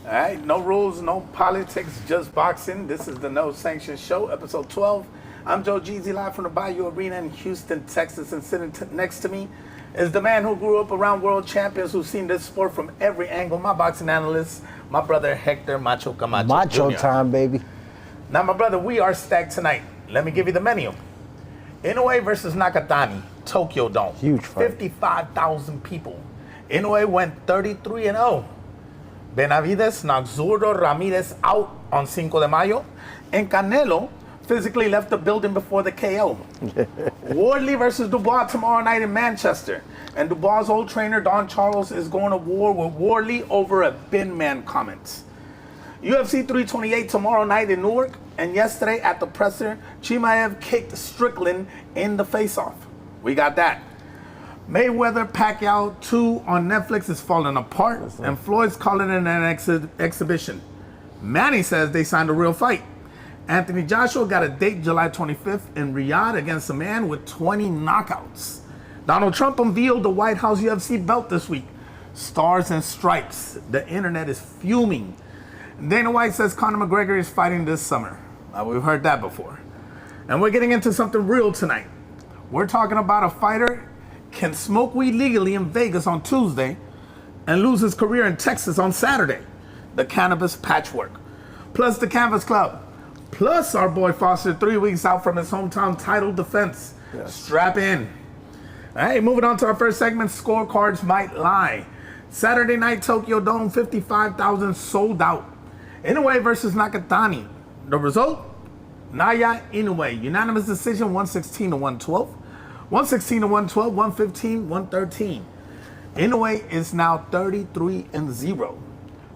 All right, no rules, no politics, just boxing. This is the No Sanction Show, episode 12. I'm Joe Jeezy, live from the Bayou Arena in Houston, Texas, and sitting next to me is the man who grew up around world champions who's seen this sport from every angle, my boxing analyst, my brother Hector Macho Camacho Macho Jr. time, baby. Now, my brother, we are stacked tonight. Let me give you the menu. Inoue versus Nakatani, Tokyo Dome. Huge fight. 55,000 people. Inoue went 33-0. Benavides knocked Zurdo Ramirez out on Cinco de Mayo, and Canelo physically left the building before the KO. Wardley versus Dubois tomorrow night in Manchester, and Dubois' old trainer Don Charles is going to war with Wardley over a bin man comment. UFC 328 tomorrow night in Newark, and yesterday at the presser, Chimaev kicked Strickland in the face-off. We got that. Mayweather Pacquiao 2 on Netflix is falling apart, and Floyd's calling it an exhibition. Manny says they signed a real fight. Anthony Joshua got a date July 25th in Riyadh against a man with 20 knockouts. Donald Trump unveiled the White House UFC belt this week. Stars and stripes. The internet is fuming. Dana White says Conor McGregor is fighting this summer. We've heard that before. And we're getting into something real tonight. We're talking about a fighter can smoke weed legally in Vegas on Tuesday and lose his career in Texas on Saturday. The cannabis patchwork. Plus the Canvas Club. Plus our boy Foster 3 weeks out from his hometown title defense. Yes. Strap in. All right, moving on to our first segment, Scorecards Might Lie. Saturday night, Tokyo Dome, 55,000 sold out. Inoue versus Nakatani. The result? Naya Inoue. Unanimous decision, 116-112. 116-112, 115-113. Inoue is now 33-0.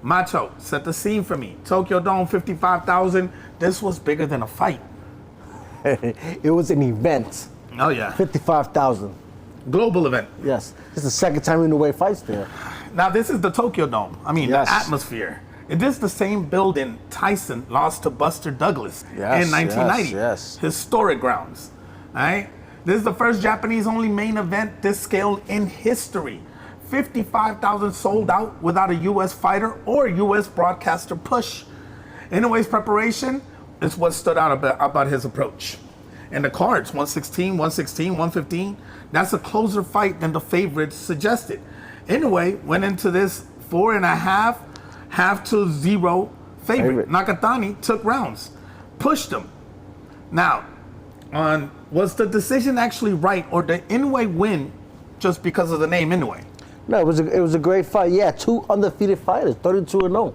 Macho, set the scene for me. Tokyo Dome, 55,000. This was bigger than a fight. It was an event. Oh, yeah. 55,000. Global event. Yes. This is the second time Inoue fights there. Now, this is the Tokyo Dome. I mean, yes. The atmosphere. It is the same building Tyson lost to Buster Douglas in 1990. Yes. Historic grounds. All right? This is the first Japanese-only main event this scale in history. 55,000 sold out without a U.S. fighter or U.S. broadcaster push. Inoue's preparation is what stood out about his approach. And the cards, 116, 116, 115, that's a closer fight than the favorites suggested. Inoue went into this 4.5, 0 favorite. Nakatani took rounds, pushed him. Now, was the decision actually right, or did Inoue win just because of the name Inoue? No, it was a great fight. Yeah, two undefeated fighters, 32-0.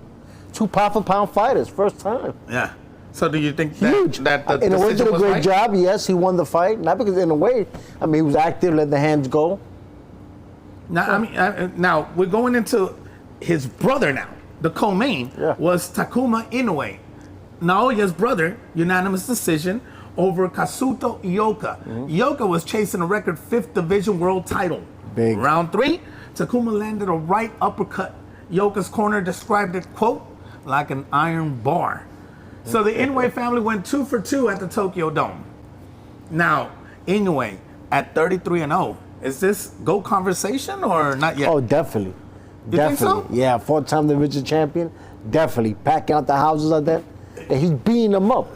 Two pound-for-pound fighters, first time. Yeah. So do you think huge? that the Inoue decision did a was great right? job. Yes, he won the fight. Not because Inoue, I mean, he was active, let the hands go. Now, now we're going into his brother now. The co-main was Takuma Inoue, Naoya's brother. Unanimous decision over Kazuto Ioka. Ioka was chasing a record 5th division world title. Big. Round 3, Takuma landed a right uppercut. Ioka's corner described it, quote, like an iron bar. So the Inoue family went 2 for 2 at the Tokyo Dome. Now, Inoue at 33-0, is this GOAT conversation or not yet? Oh, definitely. You think so? Yeah, 4-time division champion. Definitely. Packing out the houses like that. And he's beating them up.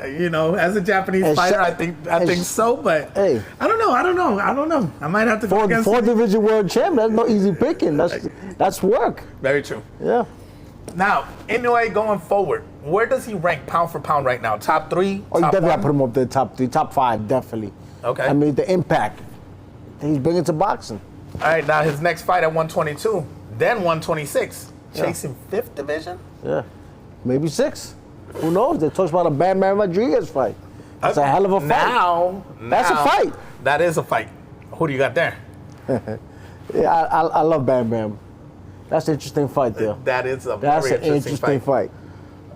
You know, as a Japanese fighter, I think so, but hey, I don't know. I might have to go against four division world champion. That's no easy picking. That's work. Very true. Yeah. Now, Inoue going forward, where does he rank pound for pound right now? Top 3? Oh, you top definitely 1? have to put him up there, top 3, top 5, definitely. Okay. I mean, the impact he's bringing to boxing. All right, now his next fight at 122, then 126, chasing 5th division? Yeah, maybe 6. Who knows? They talk about a Bam Bam Rodriguez fight. That's a hell of a fight. Now, that's a fight. That is a fight. Who do you got there? Yeah, I love Bam Bam. That's an interesting fight there. That is a That's very an interesting fight.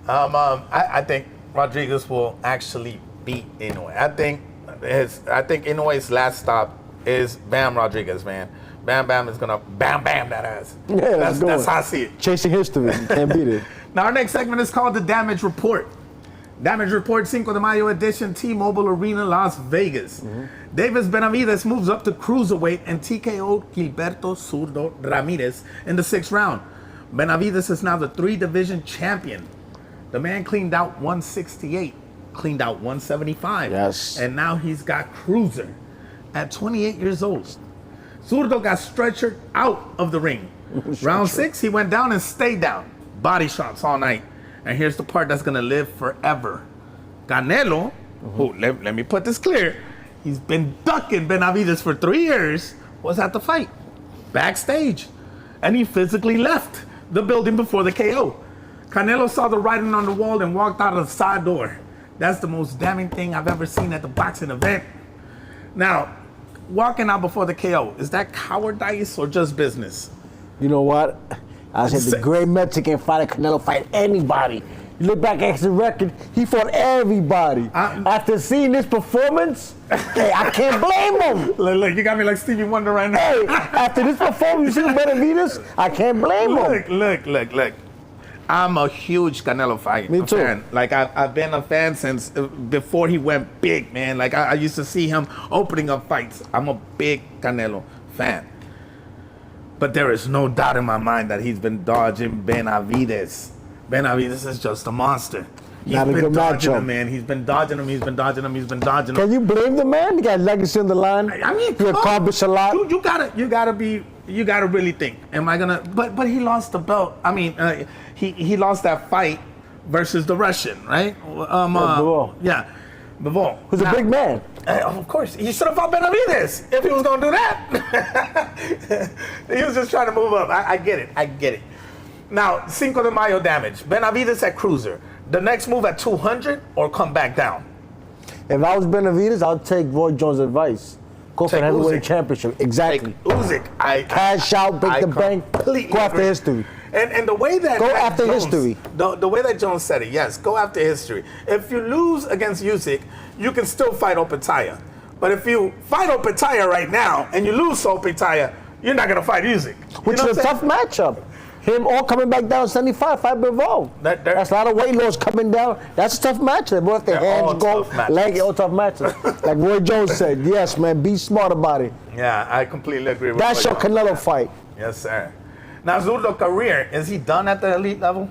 I think Rodriguez will actually beat Inoue. I think Inoue's last stop is Bam Rodriguez, man. Bam Bam is gonna bam that ass. Yeah, that's how I see it. Chasing history, you can't beat it. Now our next segment is called the Damage Report. Damage Report Cinco de Mayo edition, T-Mobile Arena, Las Vegas. Davis Benavides moves up to cruiserweight and TKO'd Gilberto Zurdo Ramirez in the 6th round. Benavidez is now the 3-division champion. The man cleaned out 168, cleaned out 175. Yes. And now he's got cruiser at 28 years old. Zurdo got stretchered out of the ring. Round 6, he went down and stayed down. Body shots all night. And here's the part that's going to live forever. Canelo, who, let me put this clear, he's been ducking Benavidez for 3 years, was at the fight, backstage. And he physically left the building before the KO. Canelo saw the writing on the wall and walked out of the side door. That's the most damning thing I've ever seen at the boxing event. Now, walking out before the KO, is that cowardice or just business? You know what? I said the great Mexican fighter Canelo fight anybody. You look back at his record, he fought everybody. After seeing this performance, hey, I can't blame him. Look, you got me like Stevie Wonder right now. Hey, after this performance, you see Benavidez, I can't blame him. Look. I'm a huge Canelo fan. Me too. Fan. Like, I've been a fan since before he went big, man. Like, I used to see him opening up fights. I'm a big Canelo fan. But there is no doubt in my mind that he's been dodging Benavidez. Benavidez is just a monster. He's been dodging him, man. He's been dodging him. Can you blame the man? He got legacy on the line. I mean, he accomplished a lot. You gotta really think. Am I gonna? But he lost the belt. I mean, he lost that fight versus the Russian, right? Bivol. Yeah, Bivol. Who's a big man. Of course, he should have fought Benavidez if he was gonna do that. He was just trying to move up. I get it. Now, Cinco de Mayo damage. Benavidez at cruiser. The next move at 200 or come back down? If I was Benavidez, I'll take Roy Jones' advice. Go for the heavyweight championship. Exactly. Take Usyk. Cash out, break the bank. Go after history. And the way that go after Jones, history. The way that Jones said it, yes, go after history. If you lose against Usyk, you can still fight Opetaya. But if you fight Opetaya right now and you lose to Opetaya, you're not gonna fight Usyk. Which is a tough matchup. Him all coming back down 75, fight Bivol. That's a lot of weight loss coming down. That's a tough matchup. Both the hands go, leg, all tough matches. Like Roy Jones said, yes, man, be smart about it. Yeah, I completely agree with That's your Canelo fight. Yes, sir. Now, Zurdo's career, is he done at the elite level?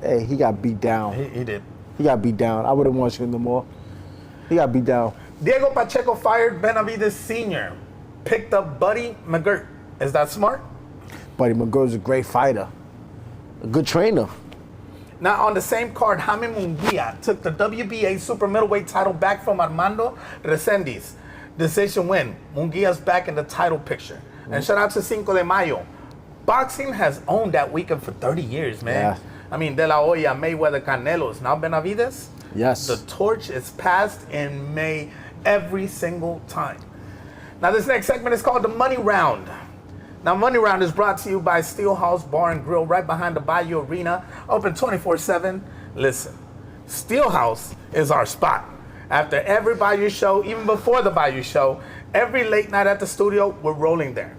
Hey, he got beat down. He did. He got beat down. I wouldn't want him no more. He got beat down. Diego Pacheco fired Benavidez Sr. Picked up Buddy McGirt. Is that smart? Buddy McGirt's a great fighter. A good trainer. Now, on the same card, Jaime Munguia took the WBA super middleweight title back from Armando Resendiz. Decision win. Munguia's back in the title picture. And shout out to Cinco de Mayo. Boxing has owned that weekend for 30 years, man. Yeah. I mean, De La Hoya, Mayweather, Canelos. Now Benavidez? Yes. The torch is passed in May every single time. Now, this next segment is called the Money Round. Now, Money Round is brought to you by Steelhouse Bar and Grill right behind the Bayou Arena, open 24/7. Listen, Steelhouse is our spot. After every Bayou show, even before the Bayou show, every late night at the studio, we're rolling there.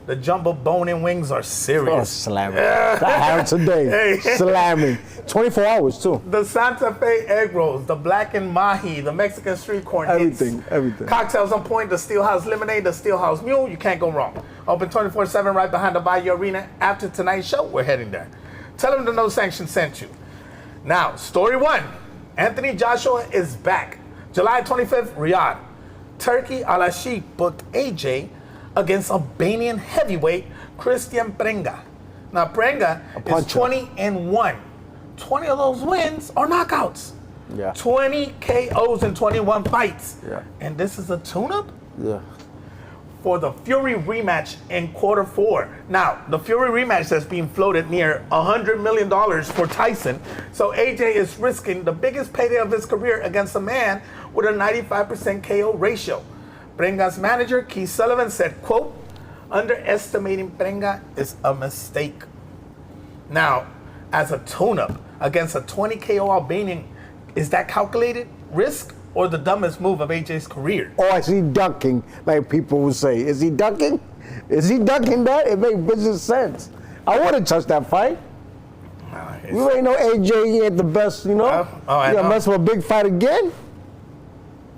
The jumbo bone-in wings are serious. Oh, slamming. I had it today. Hey. Slamming. 24 hours, too. The Santa Fe egg rolls, the blackened mahi, the Mexican street corn Everything. Cocktails on point, the Steelhouse lemonade, the Steelhouse mule, you can't go wrong. Open 24/7 right behind the Bayou Arena. After tonight's show, we're heading there. Tell them the No Sanction sent you. Now, story one. Anthony Joshua is back. July 25th, Riyadh. Turkey Al-Ashik booked AJ against Albanian heavyweight Christian Prenga. Now, Prenga is 20-1. 20 of those wins are knockouts. Yeah. 20 KOs in 21 fights. Yeah. And this is a tune-up? Yeah. For the Fury rematch in Q4. Now, the Fury rematch that's being floated near $100 million for Tyson. So AJ is risking the biggest payday of his career against a man with a 95% KO ratio. Prenga's manager, Keith Sullivan, said, quote, underestimating Prenga is a mistake. Now, as a tune-up against a 20 KO Albanian, is that calculated risk or the dumbest move of AJ's career? Or is he ducking, like people would say? Is he ducking? Is he ducking that? It makes business sense. I wouldn't touch that fight. You ain't no AJ, he ain't the best, you know? You gonna mess with a big fight again?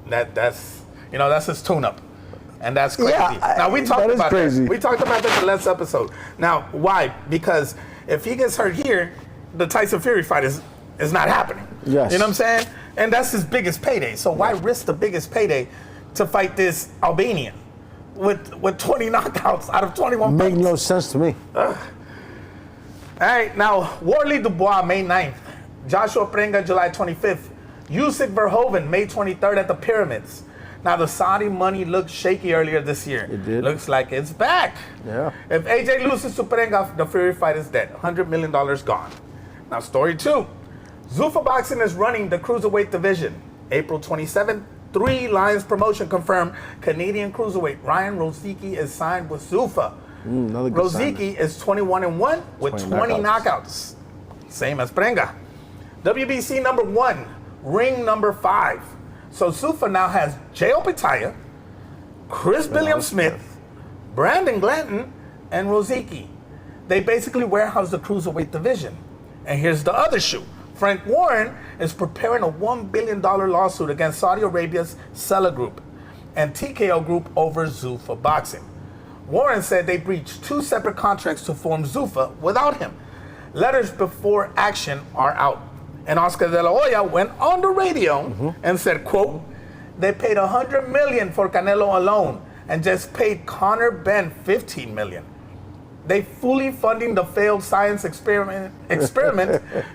That's his tune-up. And that's crazy. Yeah, now, we talked about crazy. that. We talked about that in the last episode. Now, why? Because if he gets hurt here, the Tyson Fury fight is not happening. Yes. You know what I'm saying? And that's his biggest payday. So why risk the biggest payday to fight this Albanian with 20 knockouts out of 21 Make fights? no sense to me. All right, now, Warley Dubois, May 9th. Joshua Prenga, July 25th. Usyk Verhoeven, May 23rd at the Pyramids. Now, the Saudi money looked shaky earlier this year. It did. Looks like it's back. Yeah. If AJ loses to Prenga, the Fury fight is dead. $100 million gone. Now, story 2. Zuffa Boxing is running the cruiserweight division. April 27th, 3 Lions Promotion confirmed Canadian cruiserweight Ryan Rozicki is signed with Zuffa. Another good Rozicki is 21-1 with 20 knockouts. Same as Prenga. WBC number 1, ring number 5. So Zuffa now has J.O. Pitaya, Chris Billiam-Smith, Brandon Glanton, and Rozicki. They basically warehouse the cruiserweight division. And here's the other shoe. Frank Warren is preparing a $1 billion lawsuit against Saudi Arabia's Sella Group and TKO Group over Zuffa Boxing. Warren said they breached 2 separate contracts to form Zuffa without him. Letters before action are out. And Oscar De La Hoya went on the radio and said, quote, they paid $100 million for Canelo alone and just paid Conor Benn $15 million. They fully funding the failed science experiment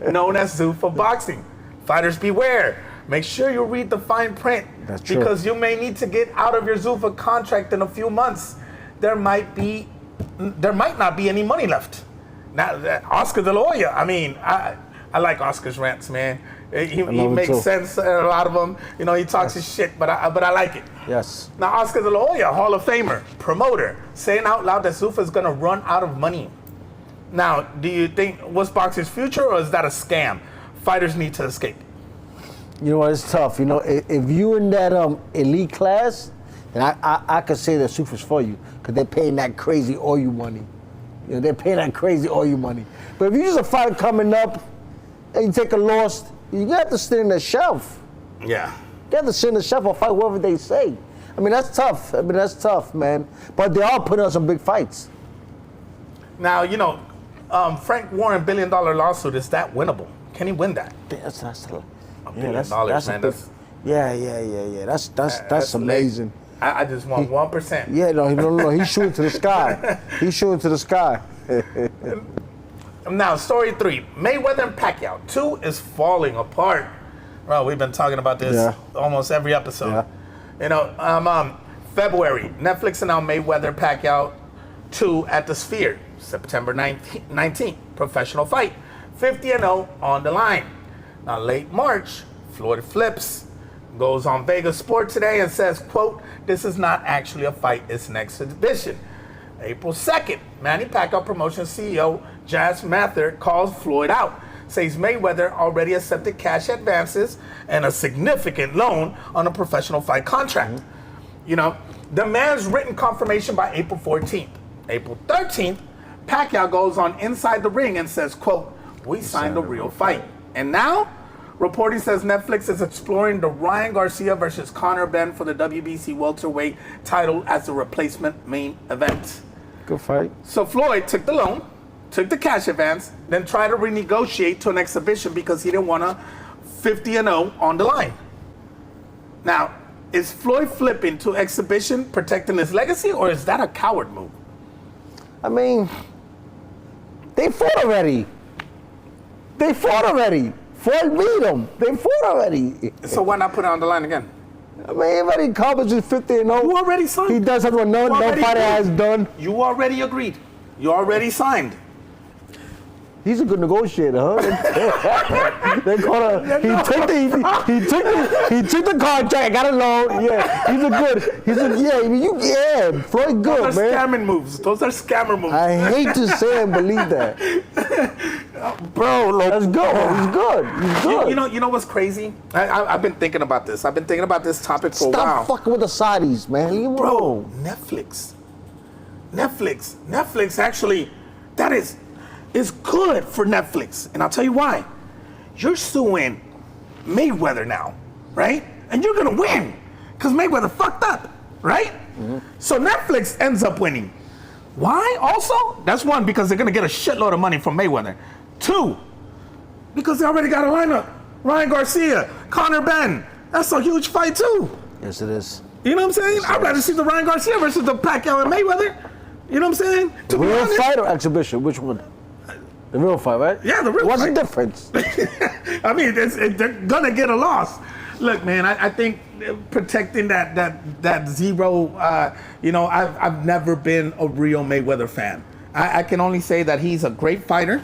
known as Zuffa Boxing. Fighters beware. Make sure you read the fine print. That's true. Because you may need to get out of your Zuffa contract in a few months. There might not be any money left. Now, Oscar De La Hoya, I mean, I like Oscar's rants, man. He makes sense in a lot of them. You know, he talks his shit, but I like it. Yes. Now, Oscar De La Hoya, Hall of Famer, promoter, saying out loud that Zuffa is going to run out of money. Now, do you think what's boxing's future, or is that a scam? Fighters need to escape. You know what? It's tough. You know, if you in that elite class, then I could say that Zuffa's for you because they're paying that crazy oil money. You know, they're paying that crazy oil money. But if you're just a fighter coming up and you take a loss, you got to sit in the shelf. Yeah. You got to sit in the shelf or fight whatever they say. I mean, that's tough. That's tough, man. But they are putting on some big fights. Now, you know, Frank Warren $1 billion lawsuit, is that winnable? Can he win that? That's $1 billion, man. That's amazing. I just want 1%. Yeah, no. He's shooting to the sky. He's shooting to the sky. Now, story 3, Mayweather and Pacquiao. 2 is falling apart. Well, we've been talking about this almost every episode. Yeah. You know, February, Netflix announced Mayweather Pacquiao 2 at the Sphere, September 19th, professional fight, 50-0 on the line. Now, late March, Floyd flips, goes on Vegas Sport Today and says, quote, this is not actually a fight, it's an exhibition. April 2nd, Manny Pacquiao Promotions CEO Jas Mather calls Floyd out, says Mayweather already accepted cash advances and a significant loan on a professional fight contract. You know, demands written confirmation by April 14th. April 13th, Pacquiao goes on Inside the Ring and says, quote, we signed a real fight. And now, reporting says Netflix is exploring the Ryan Garcia versus Conor Benn for the WBC welterweight title as the replacement main event. Good fight. So Floyd took the loan, took the cash advance, then tried to renegotiate to an exhibition because he didn't want a 50-0 on the line. Now, is Floyd flipping to exhibition, protecting his legacy, or is that a coward move? I mean, they fought already. Floyd beat him. They fought already. So why not put it on the line again? I mean, everybody accomplishes 50-0. You already signed. He does something no fighter has done. You already agreed. You already signed. He's a good negotiator, huh? They call him. He took the contract, got a loan. Yeah, Floyd good, Those are scamming moves. Those are scammer moves. I hate to say and believe that. Bro, that's good. He's good. You know what's crazy? I've been thinking about this. I've been thinking about this topic for a while. Stop fucking with the Saudis, man. Leave Bro, Netflix actually, that is good for Netflix. And I'll tell you why. You're suing Mayweather now, right? And you're going to win because Mayweather fucked up, right? Mm-hmm. So Netflix ends up winning. Why? Also, that's one, because they're gonna get a shitload of money from Mayweather. Two, because they already got a lineup. Ryan Garcia, Conor Ben. That's a huge fight too. Yes, it is. You know what I'm saying? I'd rather see the Ryan Garcia versus the Pacquiao and Mayweather. You know what I'm saying? The real fight or exhibition? Which one? The real fight, right? Yeah, the real What's fight. What's the difference? I mean, they're gonna get a loss. Look, man, I think protecting that zero. I've never been a real Mayweather fan. I can only say that he's a great fighter,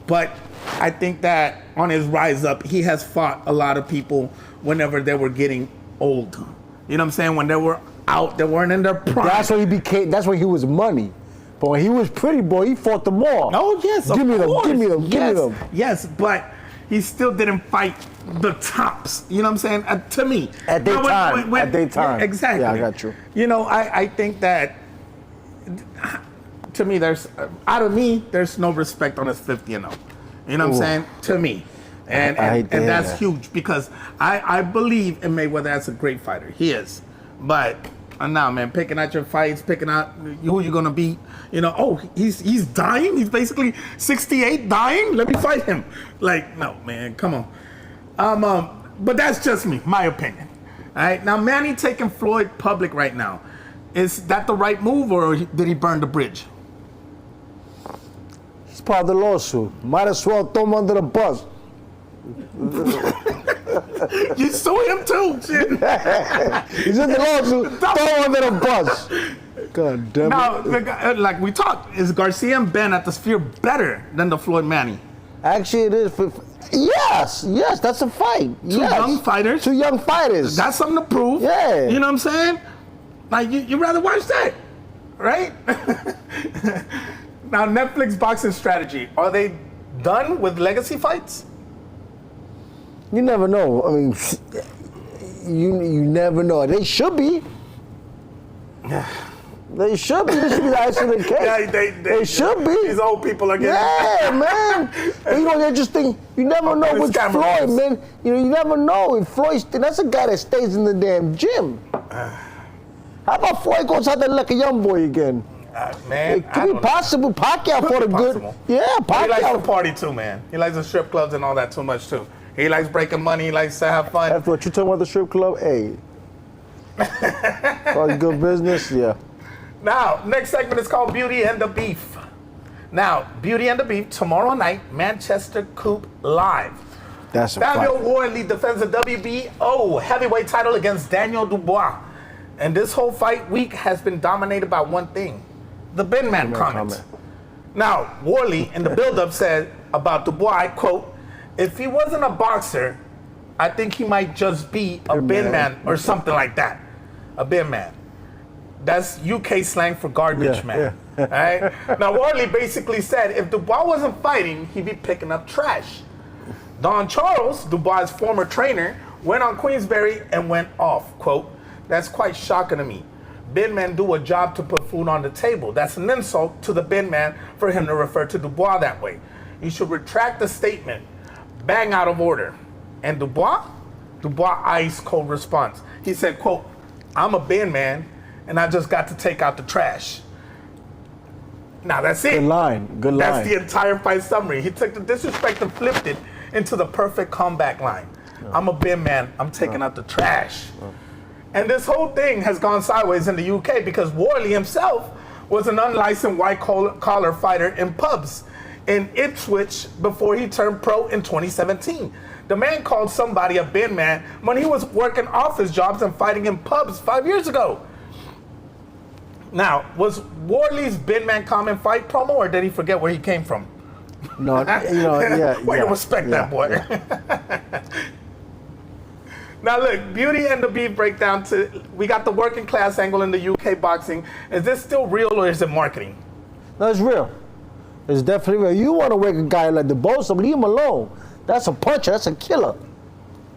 but I think that on his rise up, he has fought a lot of people whenever they were getting old. You know what I'm saying? When they were out, they weren't in their prime. That's when he became. That's when he was money. But when he was pretty boy, he fought them all. Oh yes, give me course. them. Give me them. Give me them. Yes, but he still didn't fight the tops. You know what I'm saying? To me, at their time. At their time. Yeah, exactly. Yeah, I got you. You know, I think that to me, there's no respect on his 50-0. You know what I'm saying? To me. And that's huge, because I believe in Mayweather as a great fighter. He is. But now, man, picking out your fights, picking out who you're going to beat. You know, oh, he's dying? He's basically 68 dying? Let me fight him. Like, no, man, come on. But that's just me, my opinion. All right? Now, Manny taking Floyd public right now. Is that the right move, or did he burn the bridge? He's part of the lawsuit. Might as well throw him under the bus. You sue him too. Shit. He's in the lawsuit. Throw him under the bus. God damn it. Now, like we talked, is Garcia and Ben at the Sphere better than the Floyd Manny? Actually, it is. Yes, that's a fight. Two young fighters. Two young fighters. That's something to prove. Yeah. You know what I'm saying? Like, you rather watch that, right? Now, Netflix boxing strategy. Are they done with legacy fights? You never know. I mean, you never know. They should be. They should be. This should be the icing case. Yeah, they should be. These old people are getting. Yeah, man. And you know, they just think you never know with Floyd, man. You know, you never know if Floyd. That's a guy that stays in the damn gym. How about Floyd goes out there like a young boy again? Man, it could be possible. Pacquiao fought a good. Yeah, Pacquiao. He likes to party too, man. He likes the strip clubs and all that too much too. He likes breaking money. He likes to have fun. That's what you talking about, the strip club? Hey. All good business, yeah. Now, next segment is called Beauty and the Beef. Now, Beauty and the Beef, tomorrow night, Manchester Coop Live. That's a Fabio fight. Wardley defends the WBO heavyweight title against Daniel Dubois. And this whole fight week has been dominated by one thing, the Ben Man comment. Now, Wardley in the build-up said about Dubois, I quote, "If he wasn't a boxer, I think he might just be a bin man or something like that. A bin man." That's UK slang for garbage man. Yeah. All right? Now, Wardley basically said if Dubois wasn't fighting, he'd be picking up trash. Don Charles, Dubois' former trainer, went on Queensberry and went off. Quote, "That's quite shocking to me. Bin men do a job to put food on the table. That's an insult to the bin man for him to refer to Dubois that way. You should retract the statement. Bang, out of order." And Dubois ice cold response. He said, quote, "I'm a bin man and I just got to take out the trash." Now that's it. Good line. That's the entire fight summary. He took the disrespect and flipped it into the perfect comeback line. I'm a bin man, I'm taking out the trash. And this whole thing has gone sideways in the UK because Wardley himself was an unlicensed white-collar fighter in pubs in Ipswich before he turned pro in 2017. The man called somebody a bin man when he was working office jobs and fighting in pubs 5 years ago. Now, was Wardley's bin man comment fight promo, or did he forget where he came from? No, you know, Way to respect that boy. Now look, Beauty and the Beef breakdown we got the working class angle in the UK boxing. Is this still real or is it marketing? No, it's real. It's definitely real. You want to work a guy like the Bosa, leave him alone. That's a puncher. That's a killer.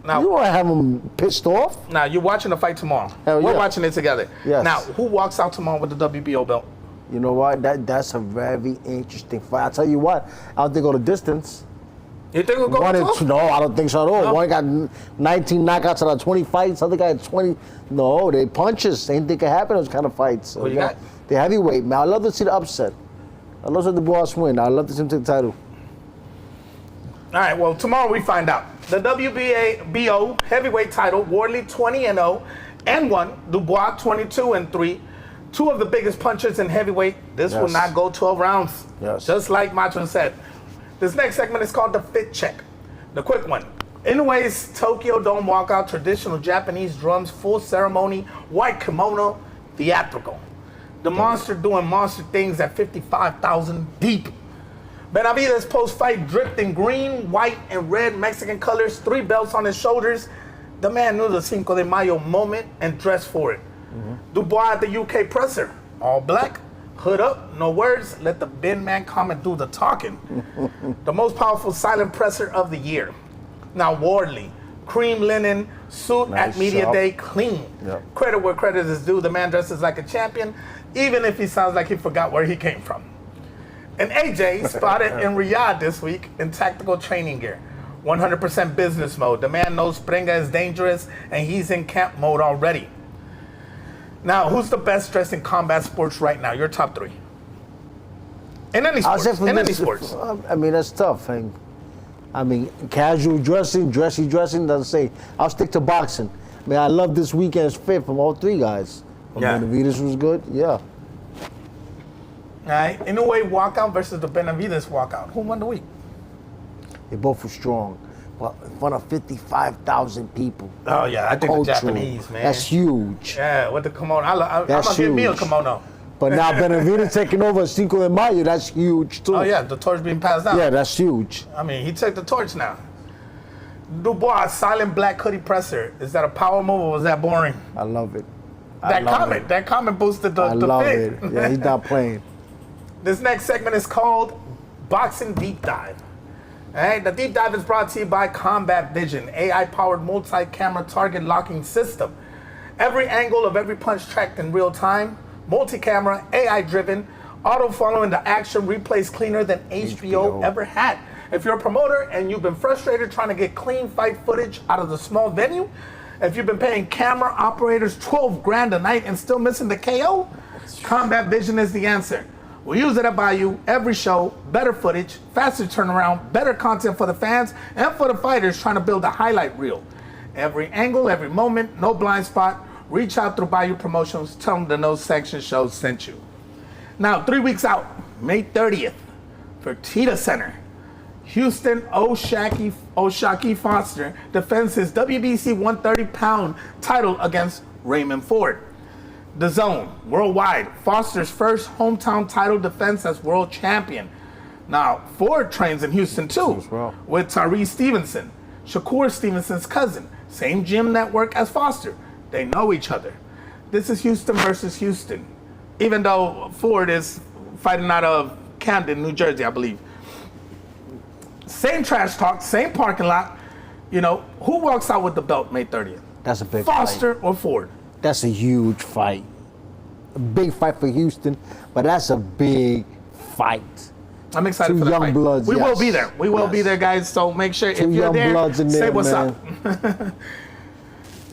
Now, you want to have him pissed off? Now, you're watching the fight tomorrow. Hell yeah. We're watching it together. Yes. Now, who walks out tomorrow with the WBO belt? You know what? That's a very interesting fight. I'll tell you what. I don't think go the distance. You think we'll go One to and 12? two, no, I don't think so at all. No? One got 19 knockouts out of 20 fights. Other guy had 20. No, they punches. Same thing can happen in those kind of fights. So, What you got? The heavyweight, man. I love to see the upset. I love to see the boss win. I love to see him take the title. All right, well, tomorrow we find out. The WBO heavyweight title, Wardley 20-0 and 1, Dubois 22-3. Two of the biggest punchers in heavyweight. This will not go 12 rounds. Yes. Just like Macho said. This next segment is called the Fit Check. The quick one. Inoue's Tokyo Dome walkout, traditional Japanese drums, full ceremony, white kimono, theatrical. The monster doing monster things at 55,000 deep. Benavidez post-fight dripped in green, white, and red Mexican colors, 3 belts on his shoulders. The man knew the Cinco de Mayo moment and dressed for it. Dubois at the UK presser, all black, hood up, no words, let the bin man come and do the talking. The most powerful silent presser of the year. Now Wardley, cream linen, suit at media sharp. day, clean. Yep. Credit where credit is due, the man dresses like a champion, even if he sounds like he forgot where he came from. And AJ spotted in Riyadh this week in tactical training gear. 100% business mode. The man knows Springa is dangerous and he's in camp mode already. Now, who's the best dressed in combat sports right now? Your top 3. In any I'll sports. say for In any this- sports. I mean, that's tough. I mean, casual dressing, dressy dressing, doesn't say. I'll stick to boxing. I mean, I love this weekend's fit from all 3 guys. Yeah. Benavidez was good, yeah. All right. Inoue walkout versus the Benavidez walkout. Who won the week? They both were strong. Well, in front of 55,000 people. Oh, yeah. I think Cultural. the Japanese, man. That's huge. Yeah, with the kimono. I'm That's going to give me a huge. kimono. But now Benavidez taking over Cinco de Mayo, that's huge too. Oh, yeah. The torch being passed down. Yeah, that's huge. I mean, he took the torch now. Dubois, silent black hoodie presser. Is that a power move or was that boring? I love it. That comment boosted the I love fit. it. Yeah, he's not playing. This next segment is called Boxing Deep Dive. All right, the deep dive is brought to you by Combat Vision, AI-powered multi-camera target locking system. Every angle of every punch tracked in real time, multi-camera, AI-driven, auto-following the action replays cleaner than HBO ever had. If you're a promoter and you've been frustrated trying to get clean fight footage out of the small venue, if you've been paying camera operators 12 grand a night and still missing the KO, Combat Vision is the answer. We use it at Bayou every show, better footage, faster turnaround, better content for the fans and for the fighters trying to build a highlight reel. Every angle, every moment, no blind spot. Reach out through Bayou Promotions, tell them the No Sanction show sent you. Now, 3 weeks out, May 30th, Fertitta Center. Houston O'Shaquie Foster defends his WBC 130-pound title against Raymond Ford. The Zone, worldwide, Foster's first hometown title defense as world champion. Now, Ford trains in Houston too, with Tyree Stevenson, Shakur Stevenson's cousin. Same gym network as Foster. They know each other. This is Houston versus Houston, even though Ford is fighting out of Camden, New Jersey, I believe. Same trash talk, same parking lot. You know, who walks out with the belt May 30th? That's a big Foster fight. or Ford? That's a huge fight. A big fight for Houston, but that's a big fight. I'm excited Two for the young fight. bloods, We will yes. be there. We will be Yes. there, guys. So make sure Two if you're young there, bloods in say there, what's man. up.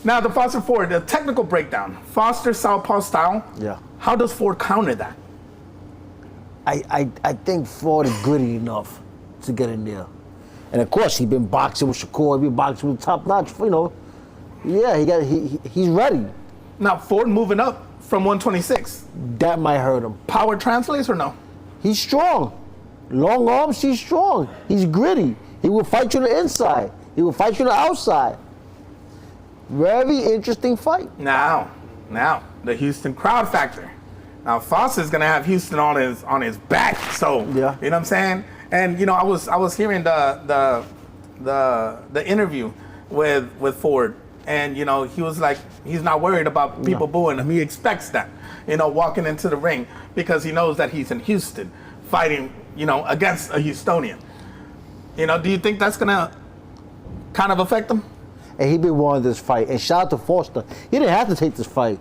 Now, the Foster Ford, the technical breakdown. Foster southpaw style. Yeah. How does Ford counter that? I think Ford is gritty enough to get in there. And of course, he's been boxing with Shakur, he's been boxing with top notch, you know. Yeah, he's ready. Now, Ford moving up from 126. That might hurt him. Power translates or no? He's strong. Long arms, he's strong. He's gritty. He will fight you on the inside. He will fight you on the outside. Very interesting fight. Now, the Houston crowd factor. Now, Foster's gonna have Houston on his back. So, Yeah. you know what I'm saying? And you know, I was hearing the interview with Ford, and you know, he was like, he's not worried about people booing him. He expects that, you know, walking into the ring because he knows that he's in Houston, fighting, you know, against a Houstonian. You know, do you think that's gonna kind of affect him? And he been wanting this fight. And shout out to Foster. He didn't have to take this fight.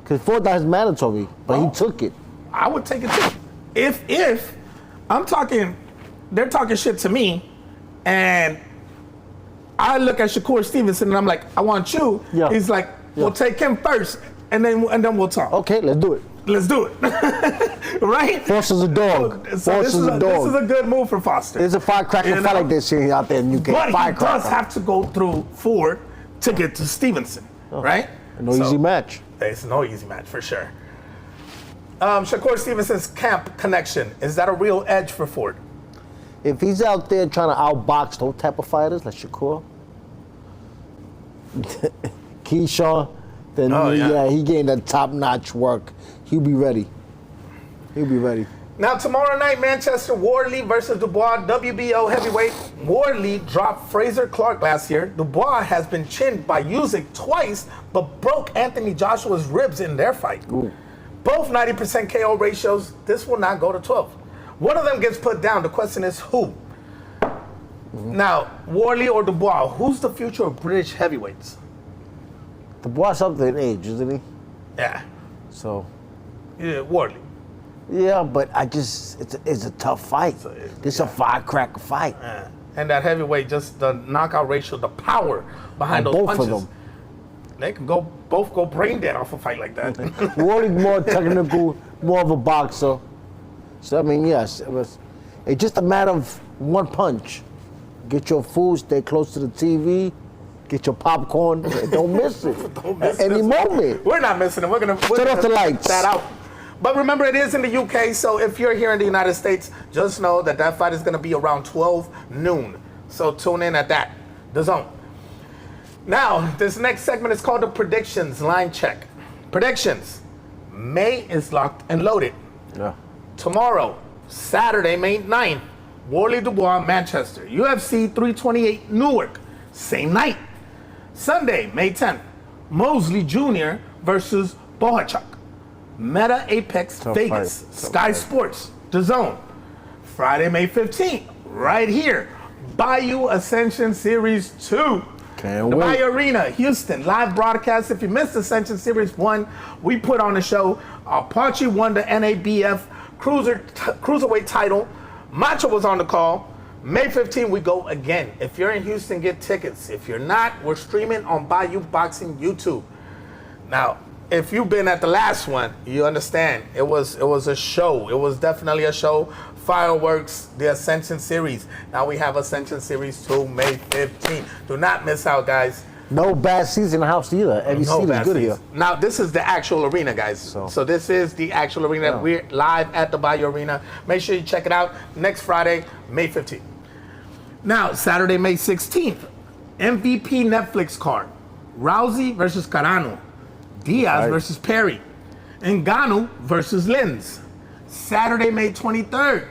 Because Ford got his mandatory, but he took it. I would take it too. If I'm talking, they're talking shit to me, And I look at Shakur Stevenson and I'm like, I want you. Yeah. He's like, we'll take him first, and then we'll talk. Okay, let's do it. Let's do it. Right? Foster's a dog. So this is a good move for Foster. There's a firecracker fight like this here out there in the UK. But he does have to go through Ford to get to Stevenson, right? No easy match. It's no easy match for sure. Shakur Stevenson's camp connection, is that a real edge for Ford? If he's out there trying to outbox those type of fighters like Shakur, Keyshawn, then he getting that top-notch work. He'll be ready. He'll be ready. Now, tomorrow night, Manchester, Wardley versus Dubois, WBO heavyweight. Wardley dropped Fraser Clark last year. Dubois has been chinned by Usyk twice, but broke Anthony Joshua's ribs in their fight. Ooh. Both 90% KO ratios. This will not go to 12. One of them gets put down. The question is who? Now, Wardley or Dubois, who's the future of British heavyweights? Dubois up there in age, isn't he? Yeah. So. Yeah, Wardley. Yeah, but it's a tough fight. This is a firecracker fight. Yeah. And that heavyweight, just the knockout ratio, the power behind those both punches. of them. They can both go brain dead off a fight like that. Wardley's more technical, more of a boxer. So I mean, yes, it's just a matter of one punch. Get your food, stay close to the TV, get your popcorn, don't miss it. Don't miss any moment. We're not missing it. We're gonna turn off the lights. That out. But remember, it is in the UK, so if you're here in the United States, just know that fight is going to be around 12 noon. So tune in at that, the zone. Now, this next segment is called the Predictions Line Check. Predictions. May is locked and loaded. Yeah. Tomorrow, Saturday, May 9th, Wardley Dubois, Manchester. UFC 328, Newark, same night. Sunday, May 10th, Mosley Jr. versus Bohachuk. Meta Apex Vegas, Sky Sports, The Zone. Friday, May 15th, right here, Bayou Ascension Series 2. Can't the wait. Bayou Arena, Houston, live broadcast. If you missed Ascension Series 1, we put on the show. Apache won the NABF Cruiserweight title. Macho was on the call. May 15th, we go again. If you're in Houston, get tickets. If you're not, we're streaming on Bayou Boxing YouTube. Now, if you've been at the last one, you understand. It was a show. It was definitely a show. Fireworks, the Ascension Series. Now we have Ascension Series 2, May 15th. Do not miss out, guys. No bad seats in the house either. Every seat is good here. Now, this is the actual arena, guys. So this is the actual arena. Yeah. We're live at the Bayou Arena. Make sure you check it out next Friday, May 15th. Now, Saturday, May 16th, MVP Netflix card. Rousey versus Carano. Diaz versus Perry. Ngannou versus Lins. Saturday, May 23rd,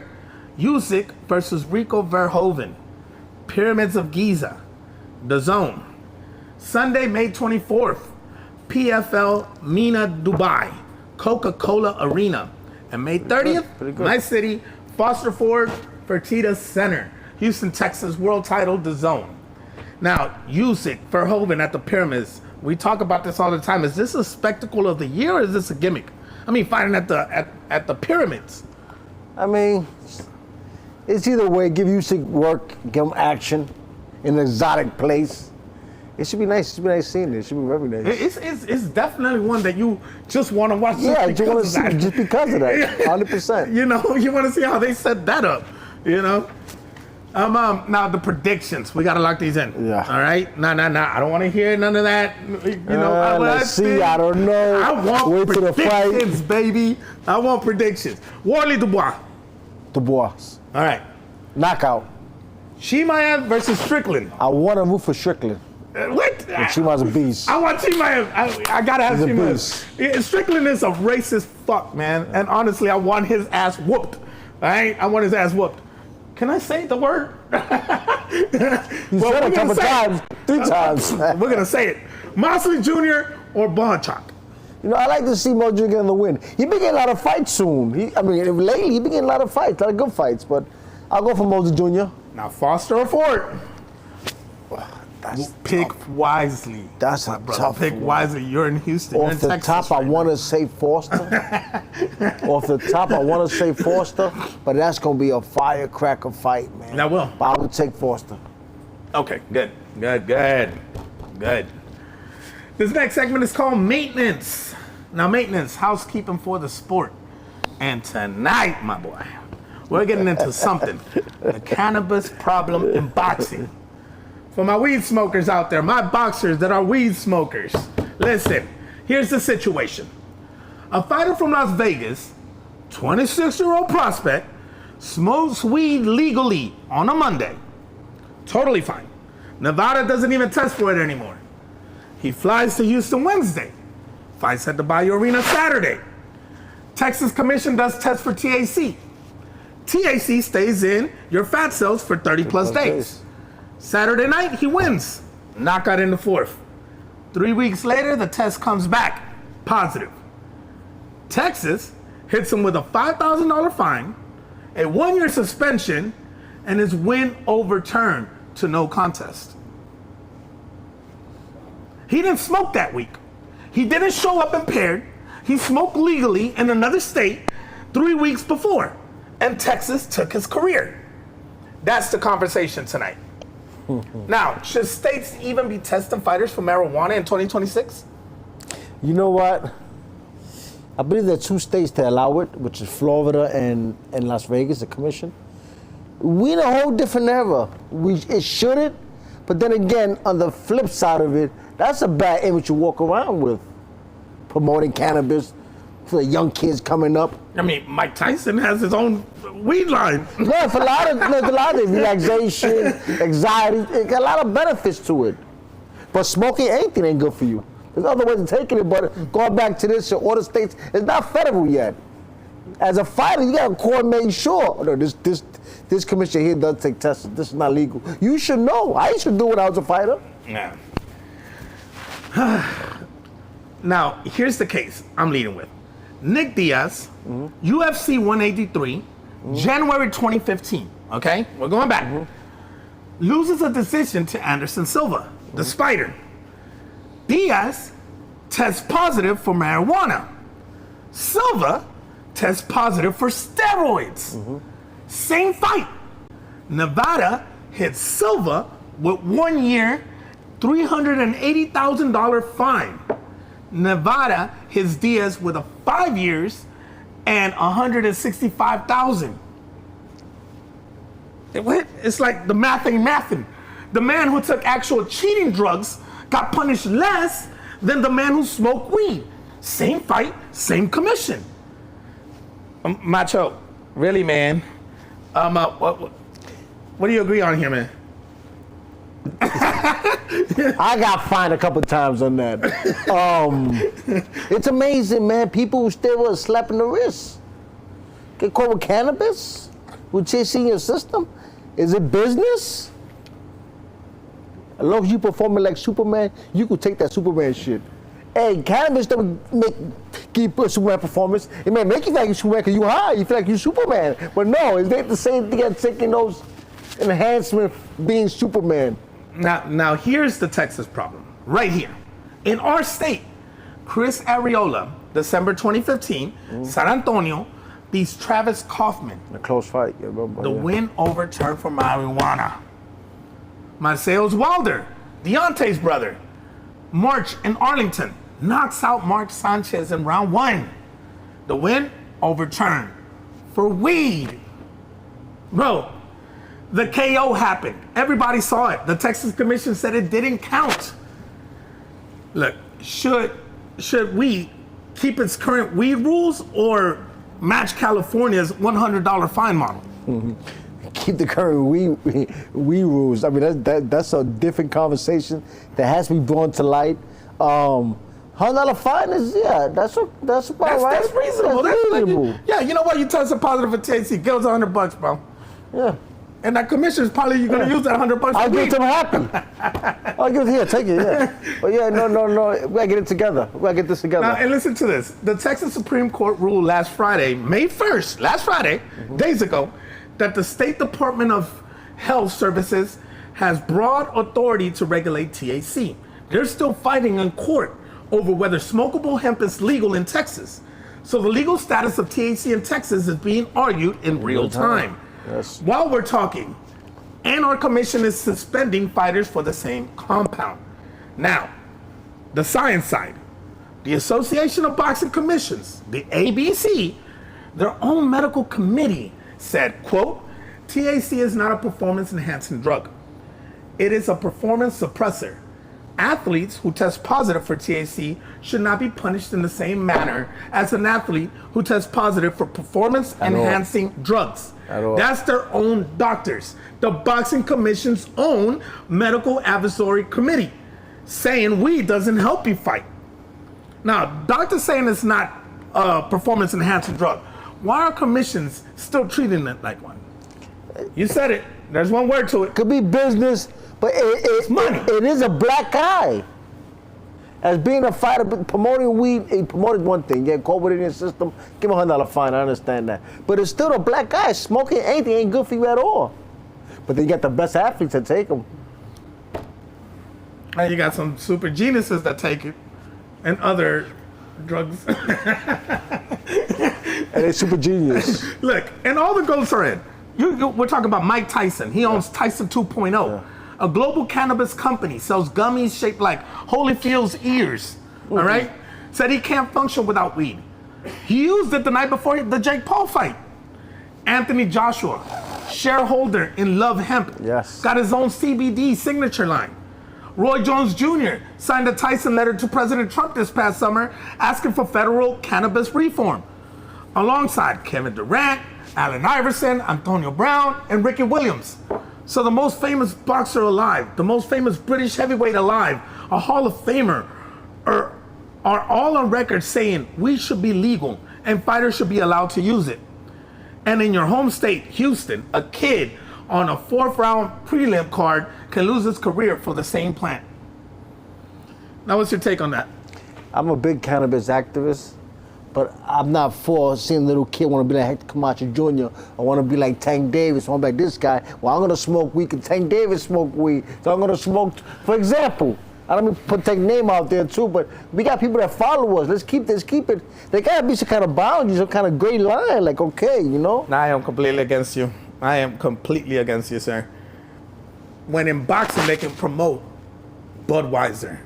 Usyk versus Rico Verhoeven. Pyramids of Giza. The Zone. Sunday, May 24th, PFL Mina Dubai, Coca-Cola Arena. And May 30th, my city, Foster Ford Fertitta Center, Houston, Texas, world title, The Zone. Now, Usyk, Verhoeven at the Pyramids. We talk about this all the time. Is this a spectacle of the year or is this a gimmick? I mean, fighting at the Pyramids. I mean, it's either way. Give Usyk work, give him action in an exotic place. It should be nice. It should be nice seeing it. It should be very nice. It's definitely one that you just want to watch. Yeah, you want to see just because of that. 100%. You know, you want to see how they set that up. You know. Now the predictions. We gotta lock these in. Yeah. All right. Nah. I don't want to hear none of that. You know. Let's see. I don't know. I want Wait till the predictions, fight. baby. I want predictions. Wardley Dubois. Dubois. All right. Knockout. Chimaev versus Strickland. I want to root for Strickland. What? Chimaev's a beast. I want Chimaev. I gotta have Chimaev. Strickland is a racist fuck, man. And honestly, I want his ass whooped. All right. I want his ass whooped. Can I say the word? You said it a couple times, 3 times. We're gonna say it. Mosley Jr. or Bohachuk. You know, I like to see Mojo getting the win. He been getting a lot of fights soon. Lately he been getting a lot of fights, a lot of good fights. But I'll go for Mojo Jr. Now, Foster or Ford? Pick wisely. That's my a brother. tough Pick one. wisely. You're in Houston. You're Off in the Texas top, I right want now. to say Foster. Off the top, I want to say Foster, but that's going to be a firecracker fight, man. That will. But I would take Foster. Okay, good. This next segment is called Maintenance. Now, maintenance, housekeeping for the sport. And tonight, my boy, we're getting into something. The cannabis problem in boxing. For my weed smokers out there, my boxers that are weed smokers, listen, here's the situation. A fighter from Las Vegas, 26-year-old prospect, smokes weed legally on a Monday. Totally fine. Nevada doesn't even test for it anymore. He flies to Houston Wednesday. Fights at the Bayou Arena Saturday. Texas Commission does test for THC. THC stays in your fat cells for 30 plus days. Saturday night, he wins. Knockout in the fourth. 3 weeks later, the test comes back positive. Texas hits him with a $5,000 fine, a 1-year suspension, and his win overturned to no contest. He didn't smoke that week. He didn't show up impaired. He smoked legally in another state 3 weeks before, and Texas took his career. That's the conversation tonight. Now, should states even be testing fighters for marijuana in 2026? You know what? I believe there are 2 states to allow it, which is Florida and Las Vegas, the commission. We in a whole different era. It shouldn't, but then again, on the flip side of it, that's a bad image to walk around with. Promoting cannabis for the young kids coming up. I mean, Mike Tyson has his own weed line. No, it's a lot of relaxation, anxiety, it got a lot of benefits to it. But smoking anything ain't good for you. There's other ways of taking it, but going back to this, all the states, it's not federal yet. As a fighter, you gotta coordinate, sure. No, this commission here does take tests. This is not legal. You should know. I used to do it when I was a fighter. Yeah. Now, here's the case I'm leading with. Nick Diaz, UFC 183, January 2015. Okay? We're going back. Loses a decision to Anderson Silva, the Spider. Diaz tests positive for marijuana. Silva tests positive for steroids. Same fight. Nevada hits Silva with 1 year, $380,000 fine. Nevada hits Diaz with a 5 years and $165,000. It's like the math ain't mathin'. The man who took actual cheating drugs got punished less than the man who smoked weed. Same fight, same commission. Macho, really, man? What do you agree on here, man? I got fined a couple times on that. It's amazing, man. People who still were slapping the wrist. Get caught with cannabis? With THC in your system? Is it business? As long as you performing like Superman, you could take that Superman shit. Hey, cannabis don't give you a Superman performance. It may make you feel like you're Superman because you're high. You feel like you're Superman. But no, it's the same thing as taking those enhancements being Superman. Now here's the Texas problem. Right here. In our state, Chris Arreola, December 2015, San Antonio, beats Travis Kaufman. A close fight, yeah, remember? The win overturned for marijuana. Marcellus Wilder, Deontay's brother, March in Arlington, knocks out Mark Sanchez in round 1. The win overturned for weed. Bro, the KO happened. Everybody saw it. The Texas Commission said it didn't count. Look, should we keep its current weed rules or match California's $100 fine model? Keep the current weed rules. I mean, that's a different conversation that has to be brought to light. $100 fine is, that's about right. That's reasonable. That's reasonable. Yeah, you know what? You test a positive for THC, give us $100, bro. Yeah. And that commission is probably you're gonna use that $100. I'll give it to him happy. I'll give it here, take it, yeah. But yeah, no. We gotta get it together. We gotta get this together. Now, and listen to this. The Texas Supreme Court ruled last Friday, May 1st, days ago, that the State Department of Health Services has broad authority to regulate THC. They're still fighting in court over whether smokable hemp is legal in Texas. So the legal status of THC in Texas is being argued in real time. Yes. While we're talking, and our commission is suspending fighters for the same compound. Now, the science side. The Association of Boxing Commissions, the ABC, their own medical committee said, quote, THC is not a performance-enhancing drug. It is a performance suppressor. Athletes who test positive for THC should not be punished in the same manner as an athlete who tests positive for performance-enhancing drugs. That's their own doctors. The Boxing Commission's own medical advisory committee saying weed doesn't help you fight. Now, doctors saying it's not a performance-enhancing drug. Why are commissions still treating it like one? You said it. There's one word to it. Could be business, but it's money. It is a black eye. As being a fighter, promoting weed, he promoted one thing. Yeah, caught with it in your system, give him $100 fine. I understand that. But it's still a black eye. Smoking anything ain't good for you at all. But then you got the best athletes that take them. And you got some super geniuses that take it, and other drugs. And they're super genius. Look, and all the goats are in. We're talking about Mike Tyson. He owns Tyson 2.0. Yeah. A global cannabis company sells gummies shaped like Holyfield's ears. All right? Said he can't function without weed. He used it the night before the Jake Paul fight. Anthony Joshua, shareholder in Love Hemp, got his own CBD signature line. Roy Jones Jr. signed a Tyson letter to President Trump this past summer asking for federal cannabis reform, alongside Kevin Durant, Allen Iverson, Antonio Brown, and Ricky Williams. So the most famous boxer alive, the most famous British heavyweight alive, a Hall of Famer, are all on record saying we should be legal and fighters should be allowed to use it. And in your home state, Houston, a kid on a 4th round prelim card can lose his career for the same plant. Now, what's your take on that? I'm a big cannabis activist, but I'm not for seeing a little kid want to be like Hector Camacho Jr. I want to be like Tank Davis. I want to be like this guy. Well, I'm going to smoke weed because Tank Davis smoked weed. So I'm going to smoke, for example, I don't mean put Tank name out there too, but we got people that follow us. Let's keep it. There got to be some kind of boundary, some kind of gray line. Like, okay, you know? Now I am completely against you. I am completely against you, sir. When in boxing, they can promote Budweiser,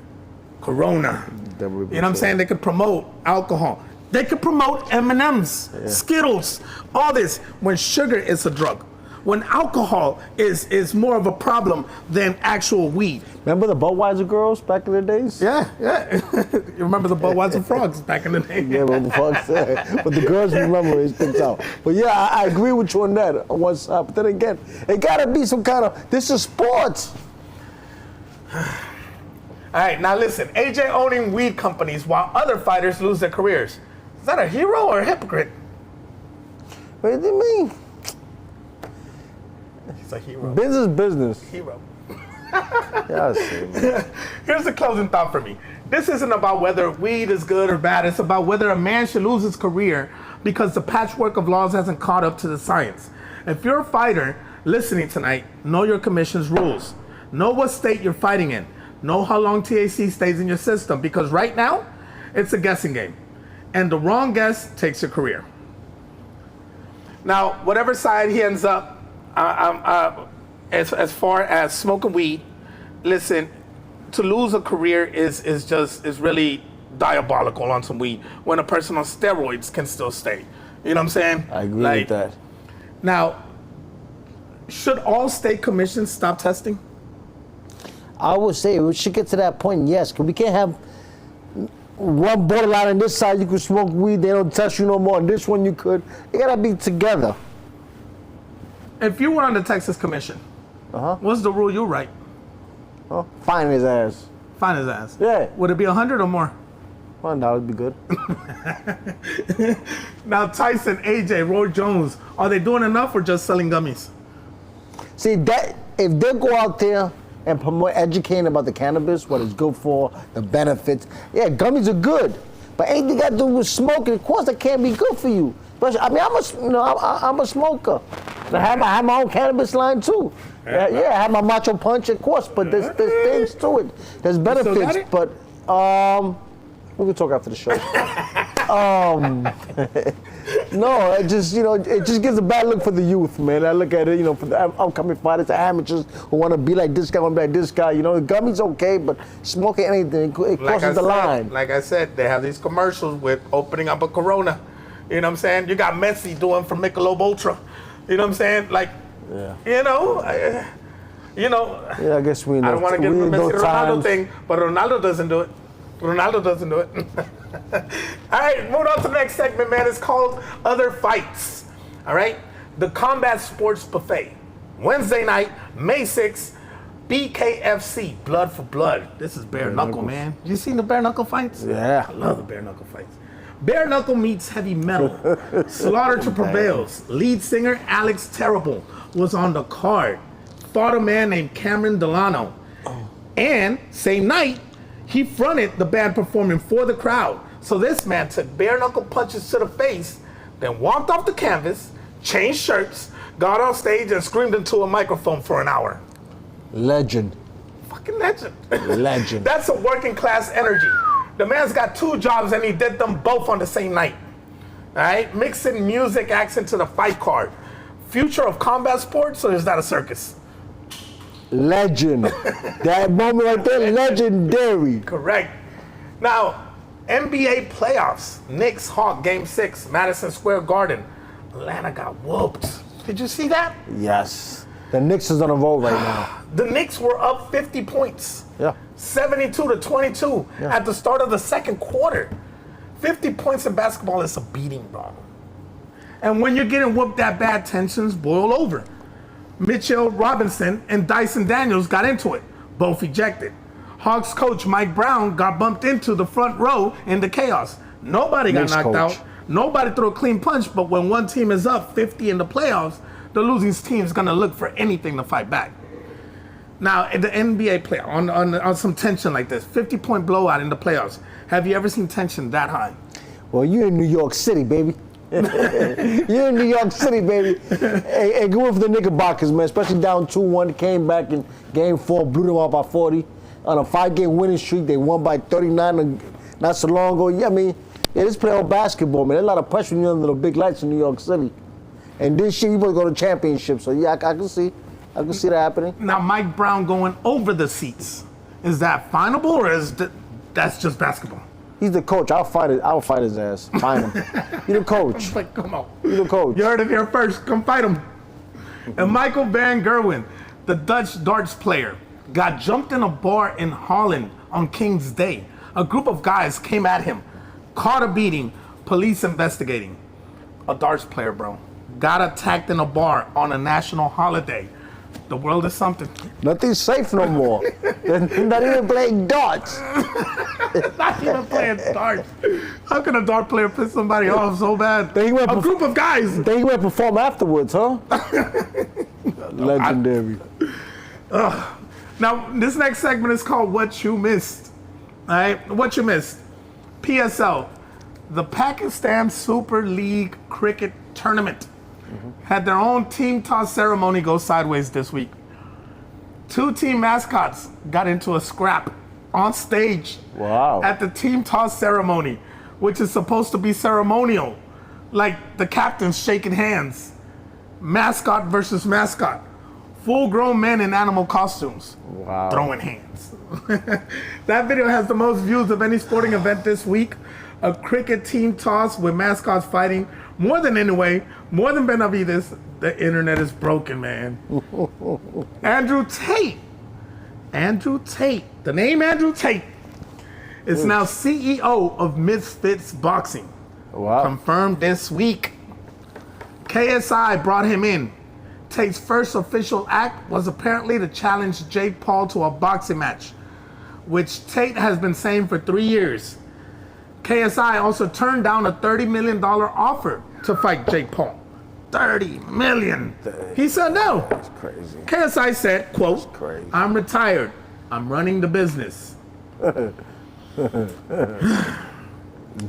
Corona. You know what I'm saying? They can promote alcohol. They can promote M&Ms, Skittles, all this. When sugar is a drug. When alcohol is more of a problem than actual weed. Remember the Budweiser girls back in the days? Yeah. You remember the Budweiser frogs back in the day? Yeah, but the frogs, but the girls remember it sticks out. But yeah, I agree with you on that on one side. But then again, it gotta be some kind of, this is sports. All right, now listen, AJ owning weed companies while other fighters lose their careers. Is that a hero or a hypocrite? What do you mean? He's a hero. Business. Hero. Yes. Here's the closing thought for me. This isn't about whether weed is good or bad. It's about whether a man should lose his career because the patchwork of laws hasn't caught up to the science. If you're a fighter listening tonight, know your commission's rules. Know what state you're fighting in. Know how long THC stays in your system, because right now, it's a guessing game. And the wrong guess takes your career. Now, whatever side he ends up, as far as smoking weed, listen, to lose a career is really diabolical on some weed when a person on steroids can still stay. You know what I'm saying? I agree with that. Now, should all state commissions stop testing? I would say we should get to that point, yes, because we can't have one borderline on this side you can smoke weed, they don't test you no more. On this one you could. They gotta be together. If you were on the Texas Commission, what's the rule you write? Fine his ass. Fine his ass? Yeah. Would it be 100 or more? $1 would be good. Now Tyson, AJ, Roy Jones, are they doing enough or just selling gummies? See, that if they go out there and promote educating about the cannabis, what it's good for, the benefits. Yeah, gummies are good, but anything got to do with smoking, of course, that can't be good for you. But I mean, I'm a smoker. I have my own cannabis line too. Yeah, I have my Macho Punch, of course, but there's things to it. There's benefits, but we can talk after the show. No, it just it just gives a bad look for the youth, man. I look at it, for the upcoming fighters, the amateurs who want to be like this guy, want to be like this guy. The gummy's okay, but smoking anything, it crosses the line. Like I said, they have these commercials with opening up a Corona. You know what I'm saying? You got Messi doing for Michelob Ultra. You know what I'm saying? Like, yeah. Yeah, I guess we know. I don't want to get into the Messi Ronaldo thing, but Ronaldo doesn't do it. All right, moving on to the next segment, man. It's called Other Fights. All right? The Combat Sports Buffet. Wednesday night, May 6th, BKFC, Blood for Blood. This is bare knuckle, man. You seen the bare knuckle fights? Yeah. I love the bare knuckle fights. Bare knuckle meets heavy metal. Slaughter to Prevails. Lead singer Alex Terrible was on the card. Fought a man named Cameron Delano. And same night, he fronted the band performing for the crowd. So this man took bare knuckle punches to the face, then walked off the canvas, changed shirts, got on stage and screamed into a microphone for an hour. Legend. Fucking legend. Legend. That's a working class energy. The man's got 2 jobs and he did them both on the same night. All right? Mixing music acts into the fight card. Future of combat sports, or is that a circus? Legend. That moment right there, legendary. Correct. Now, NBA playoffs. Knicks Hawks Game 6, Madison Square Garden. Atlanta got whooped. Did you see that? Yes. The Knicks is on a roll right now. The Knicks were up 50 points. Yeah. 72-22 at the start of the second quarter. 50 points in basketball is a beating, bro. And when you're getting whooped that bad, tensions boil over. Mitchell Robinson and Dyson Daniels got into it, both ejected. Hawks coach Mike Brown got bumped into the front row in the chaos. Nobody got knocked out. Nobody threw a clean punch, but when one team is up 50 in the playoffs, the losing team is going to look for anything to fight back. Now, in the NBA play, on some tension like this, 50-point blowout in the playoffs, have you ever seen tension that high? Well, you're in New York City, baby. You're in New York City, baby. Hey, good for the Knickerbockers, man, especially down 2-1. Came back in Game 4, blew them out by 40. On a 5-game winning streak, they won by 39 not so long ago. Yeah, I mean, this playoff basketball, man. There's a lot of pressure on you under the big lights in New York City. And this year, you want to go to championship. So, yeah, I can see that happening. Now, Mike Brown going over the seats. Is that finable, or that's just basketball? He's the coach. I'll fight his ass. Find him. You're the coach. Like, come on. You're the coach. You heard it here first. Come fight him. And Michael Van Gerwen, the Dutch darts player, got jumped in a bar in Holland on King's Day. A group of guys came at him, caught a beating, police investigating. A darts player, bro, got attacked in a bar on a national holiday. The world is something. Nothing's safe no more. They're not even playing darts. Not even playing darts. How can a dart player piss somebody off so bad? A group of guys. They went to perform afterwards, huh? Legendary. Now, this next segment is called What You Missed. All right? What you missed. PSL, the Pakistan Super League Cricket Tournament, had their own team toss ceremony go sideways this week. 2 team mascots got into a scrap on stage at the team toss ceremony, which is supposed to be ceremonial, like the captains shaking hands. Mascot versus mascot. Full-grown men in animal costumes throwing hands. That video has the most views of any sporting event this week. A cricket team toss with mascots fighting. More than Benavides, the internet is broken, man. Andrew Tate, the name Andrew Tate, is now CEO of Misfits Boxing. Confirmed this week. KSI brought him in. Tate's first official act was apparently to challenge Jake Paul to a boxing match, which Tate has been saying for 3 years. KSI also turned down a $30 million offer to fight Jake Paul. $30 million. He said no. That's crazy. KSI said, quote, I'm retired. I'm running the business.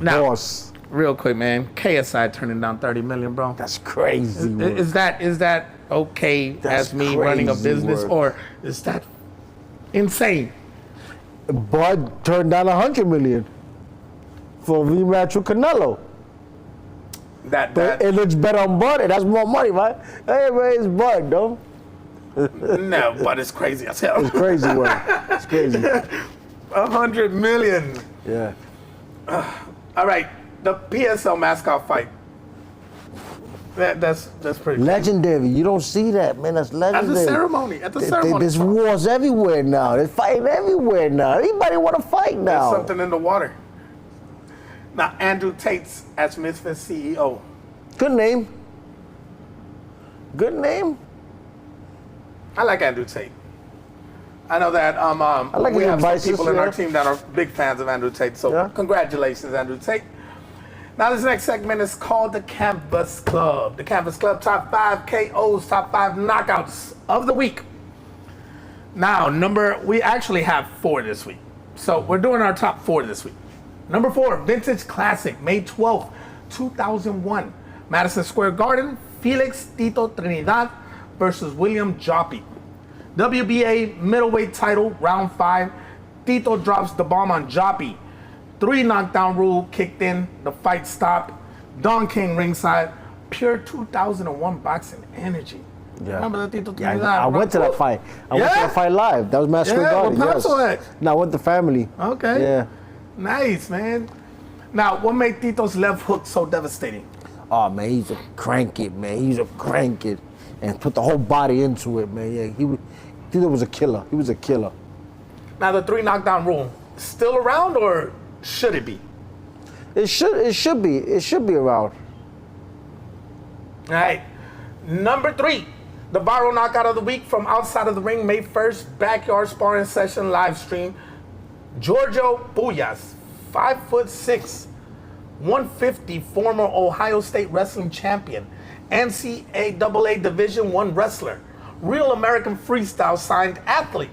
Now, real quick, man. KSI turning down $30 million, bro. That's crazy. Is that okay That's as me running a crazy business, work. or is that insane? Bud turned down $100 million for a rematch with Canelo. That But it looks better on Bud, and that's more money, right? Hey, man, it's Bud, though. no, but it's crazy as hell. It's crazy work. It's crazy. 100 million. Yeah. All right, the PSL mascot fight. That's pretty. Legendary. You don't see that, man. That's At legendary. the ceremony. There's wars everywhere now. There's fighting everywhere now. Anybody want to fight now? There's something in the water. Now, Andrew Tate's as Misfit CEO. Good name. Good name. I like Andrew Tate. I know that like we his have some advices, people in our yeah. team that are big fans of Andrew Tate. So Yeah. congratulations, Andrew Tate. Now this next segment is called the Canvas Club. The Canvas Club top 5 KOs, top 5 knockouts of the week. Now, we actually have 4 this week. So we're doing our top 4 this week. Number 4, Vintage Classic, May 12th, 2001. Madison Square Garden, Felix Tito Trinidad versus William Joppy. WBA middleweight title, round 5. Tito drops the bomb on Joppy. 3 knockdown rule kicked in. The fight stopped. Don King ringside. Pure 2001 boxing energy. Yeah. Remember the Tito Yeah, Trinidad? I went to that fight. I went to that fight live. That was Madison Square Garden. what Yes. Paso at? No, I went to family. Okay. Yeah. Nice, man. Now, what made Tito's left hook so devastating? Oh man, he's a crank it, man. He's a crank it, and put the whole body into it, man. Yeah, Tito was a killer. He was a killer. Now, the 3 knockdown rule, still around or should it be? It should be around. All right. Number 3, the viral knockout of the week from outside of the ring, May 1st, backyard sparring session live stream. Giorgio Puyas, 5'6", 150, former Ohio State wrestling champion, NCAA Division I wrestler, Real American Freestyle signed athlete,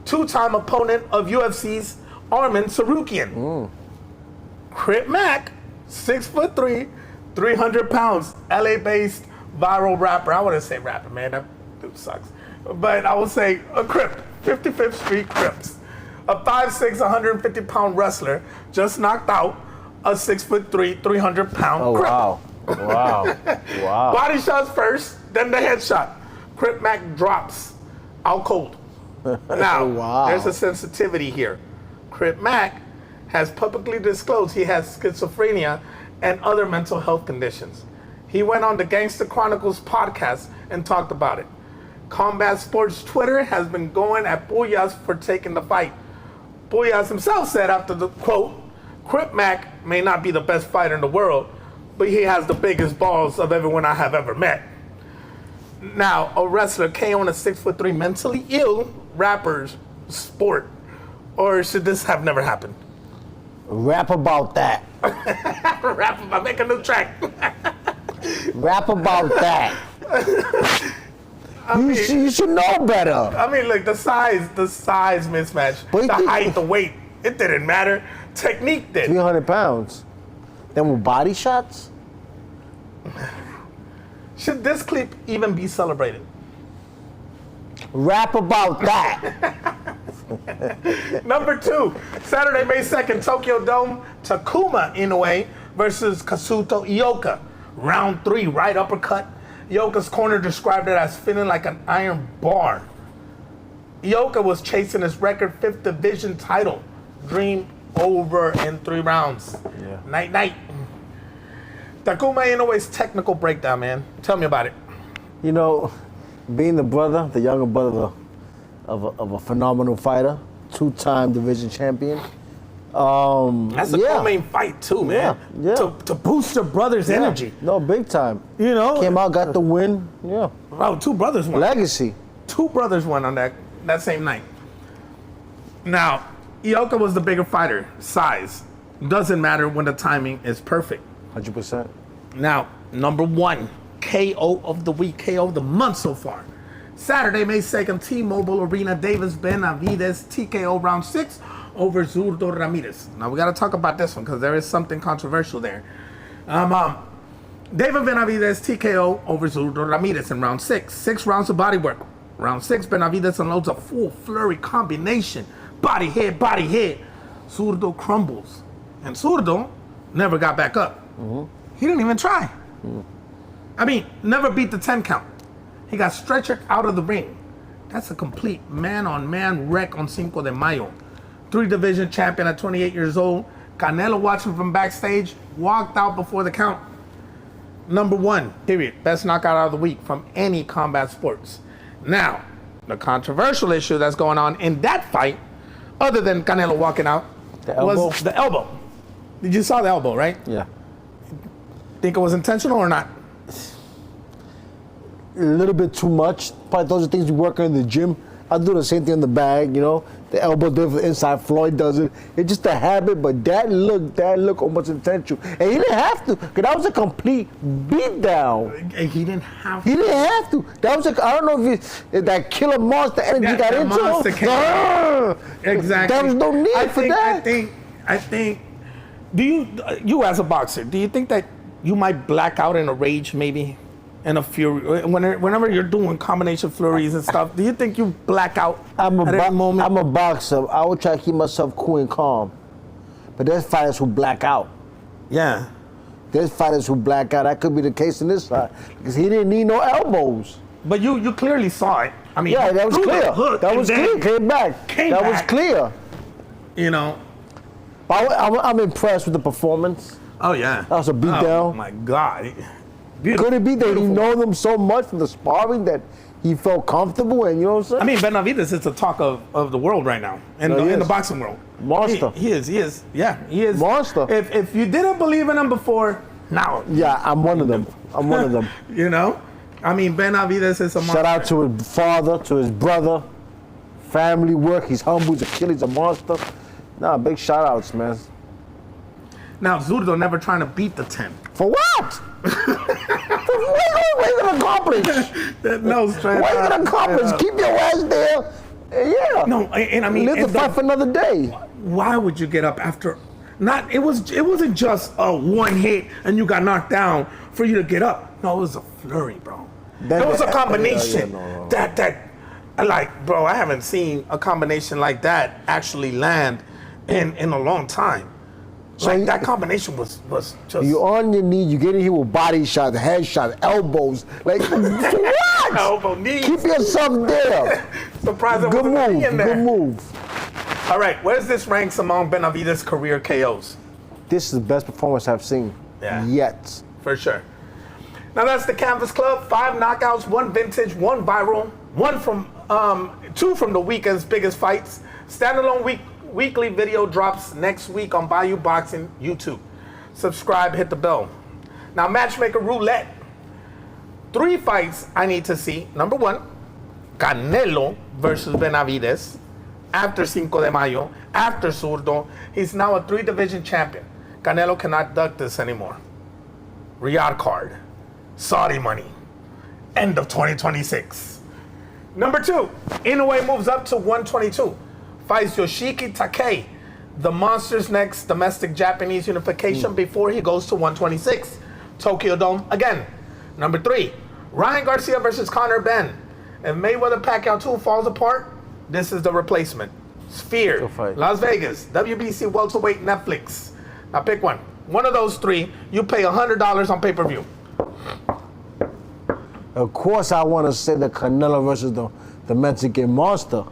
2-time opponent of UFC's Arman Sarukian. Crip Mac, 6'3", 300 pounds, LA-based viral rapper. I wouldn't say rapper, man, that dude sucks. But I would say a Crip, 55th Street Crips. A 5'6", 150-pound wrestler just knocked out a 6'3", 300-pound Oh Crip. wow, wow, wow. Body shots first, then the headshot. Crip Mac drops out cold. Now, Wow. there's a sensitivity here. Crip Mac has publicly disclosed he has schizophrenia and other mental health conditions. He went on the Gangster Chronicles podcast and talked about it. Combat Sports Twitter has been going at Puyas for taking the fight. Puyas himself said after the quote, Crip Mac may not be the best fighter in the world, but he has the biggest balls of everyone I have ever met. Now, a wrestler KO'ing a 6'3" mentally ill rapper's sport, or should this have never happened? Rap about that. Rap about, make a new track. Rap about that. You should know better. I mean, look, the size mismatch, But the he- height, the weight, it didn't matter. Technique did. 300 pounds. Then with body shots? Should this clip even be celebrated? Rap about that. Number 2, Saturday, May 2nd, Tokyo Dome, Takuma Inoue versus Kazuto Ioka. Round 3, right uppercut. Ioka's corner described it as feeling like an iron bar. Ioka was chasing his record 5th division title. Dream over in 3 rounds. Yeah. Night, night. Takuma Inoue's technical breakdown, man. Tell me about it. You know, being the younger brother of a phenomenal fighter, 2-time division champion. That's a co-main fight too, man. Yeah. To boost your brother's energy. No, big time. You know? Came out, got the win. Yeah. Oh, 2 brothers won. Legacy. 2 brothers won on that same night. Now, Ioka was the bigger fighter. Size. Doesn't matter when the timing is perfect. 100%. Now, number 1, KO of the week, KO of the month so far. Saturday, May 2nd, T-Mobile Arena, Davis Benavidez, TKO round 6 over Zurdo Ramirez. Now, we got to talk about this one because there is something controversial there. David Benavidez TKO over Zurdo Ramirez in round 6. 6 rounds of body work. Round 6, Benavidez unloads a full flurry combination. Body hit, body hit. Zurdo crumbles. And Zurdo never got back up. He didn't even try. I mean, never beat the 10 count. He got stretchered out of the ring. That's a complete man-on-man wreck on Cinco de Mayo. 3-division champion at 28 years old. Canelo watching from backstage, walked out before the count. Number 1, period. Best knockout of the week from any combat sports. Now, the controversial issue that's going on in that fight, other than Canelo walking out, was the elbow. Did you saw the elbow, right? Yeah. Think it was intentional or not? A little bit too much. Probably those are things you work on in the gym. I do the same thing in the bag, you know. The elbow did for the inside. Floyd does it. It's just a habit, but that look almost intentional. And he didn't have to, because that was a complete beatdown. He didn't have to. He didn't have to. That was I don't know if that killer monster energy got into him. Exactly. There was no need for that. I think. Do you as a boxer, do you think that you might black out in a rage, maybe, in a fury, whenever you're doing combination flurries and stuff? Do you think you black out at any moment? I'm a boxer. I would try to keep myself cool and calm. But there's fighters who black out. Yeah. There's fighters who black out. That could be the case in this side, because he didn't need no elbows. But you clearly saw it. I mean, yeah, that was clear. That was clear. Came back. That was clear. You know. I'm impressed with the performance. Oh yeah. That was a beatdown. Oh my God. Could it be that he know them so much from the sparring that he felt comfortable, and you know what I'm saying? I mean, Benavidez is the talk of the world right now, in the boxing world. Monster. He is. Yeah, he is. Monster. If you didn't believe in him before, now. Yeah, I'm one of them. I'm one of them. You know? I mean, Benavidez is a monster. Shout out to his father, to his brother, family work. He's humble, he's a killer, he's a monster. Nah, big shout outs, man. Now, Zurdo never trying to beat the 10. For what? What are you gonna accomplish? No, straight what are you gonna accomplish? Keep your ass there. Yeah. No, and I mean, live the fight for another day. Why would you get up after? It wasn't just a one hit and you got knocked down for you to get up. No, it was a flurry, bro. It was a combination that like, bro, I haven't seen a combination like that actually land in a long time. So like, that combination was just. You on your knee, you get in here with body shots, head shots, elbows. Like, what? Elbow, knees. Keep yourself there. Surprising. Good move. Good move. All right, where's this ranks among Benavidez' career KOs? This is the best performance I've seen yet. For sure. Now that's the Canvas Club. 5 knockouts, 1 vintage, 1 viral, 2 from the weekend's biggest fights. Standalone weekly video drops next week on Bayou Boxing YouTube. Subscribe, hit the bell. Now, Matchmaker Roulette. 3 fights I need to see. Number 1, Canelo versus Benavidez. After Cinco de Mayo, after Zurdo, he's now a 3-division champion. Canelo cannot duck this anymore. Riyadh card. Saudi money. End of 2026. Number 2, Inoue moves up to 122. Fights Yoshiki Takei, the monster's next domestic Japanese unification before he goes to 126. Tokyo Dome again. Number 3, Ryan Garcia versus Conor Benn. If Mayweather-Pacquiao 2 falls apart, this is the replacement. Sphere, Las Vegas, WBC welterweight, Netflix. Now pick one. One of those 3, you pay $100 on pay-per-view. Of course, I want to say the Canelo versus the Mexican Monster.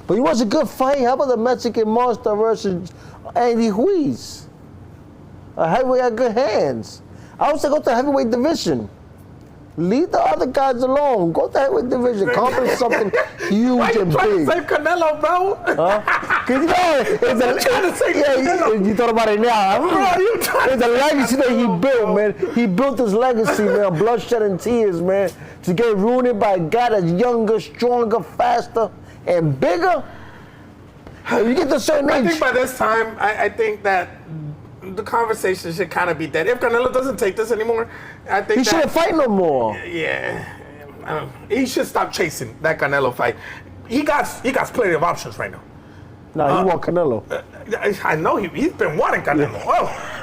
But it was a good fight. How about the Mexican Monster versus Andy Ruiz? A heavyweight got good hands. I would say go to the heavyweight division. Leave the other guys alone. Go to the heavyweight division. Accomplish something huge Why you and trying big. to say Canelo, bro? Because you know, you thought about it now. It's a legacy that he built, man. He built his legacy, man. Bloodshed and tears, man. To get ruined by a guy that's younger, stronger, faster, and bigger. You get to a certain age. I think by this time, I think that the conversation should kind of be dead. If Canelo doesn't take this anymore, I think he shouldn't fight no more. Yeah, he should stop chasing that Canelo fight. He got plenty of options right now. No, he want Canelo. I know he's been wanting Canelo.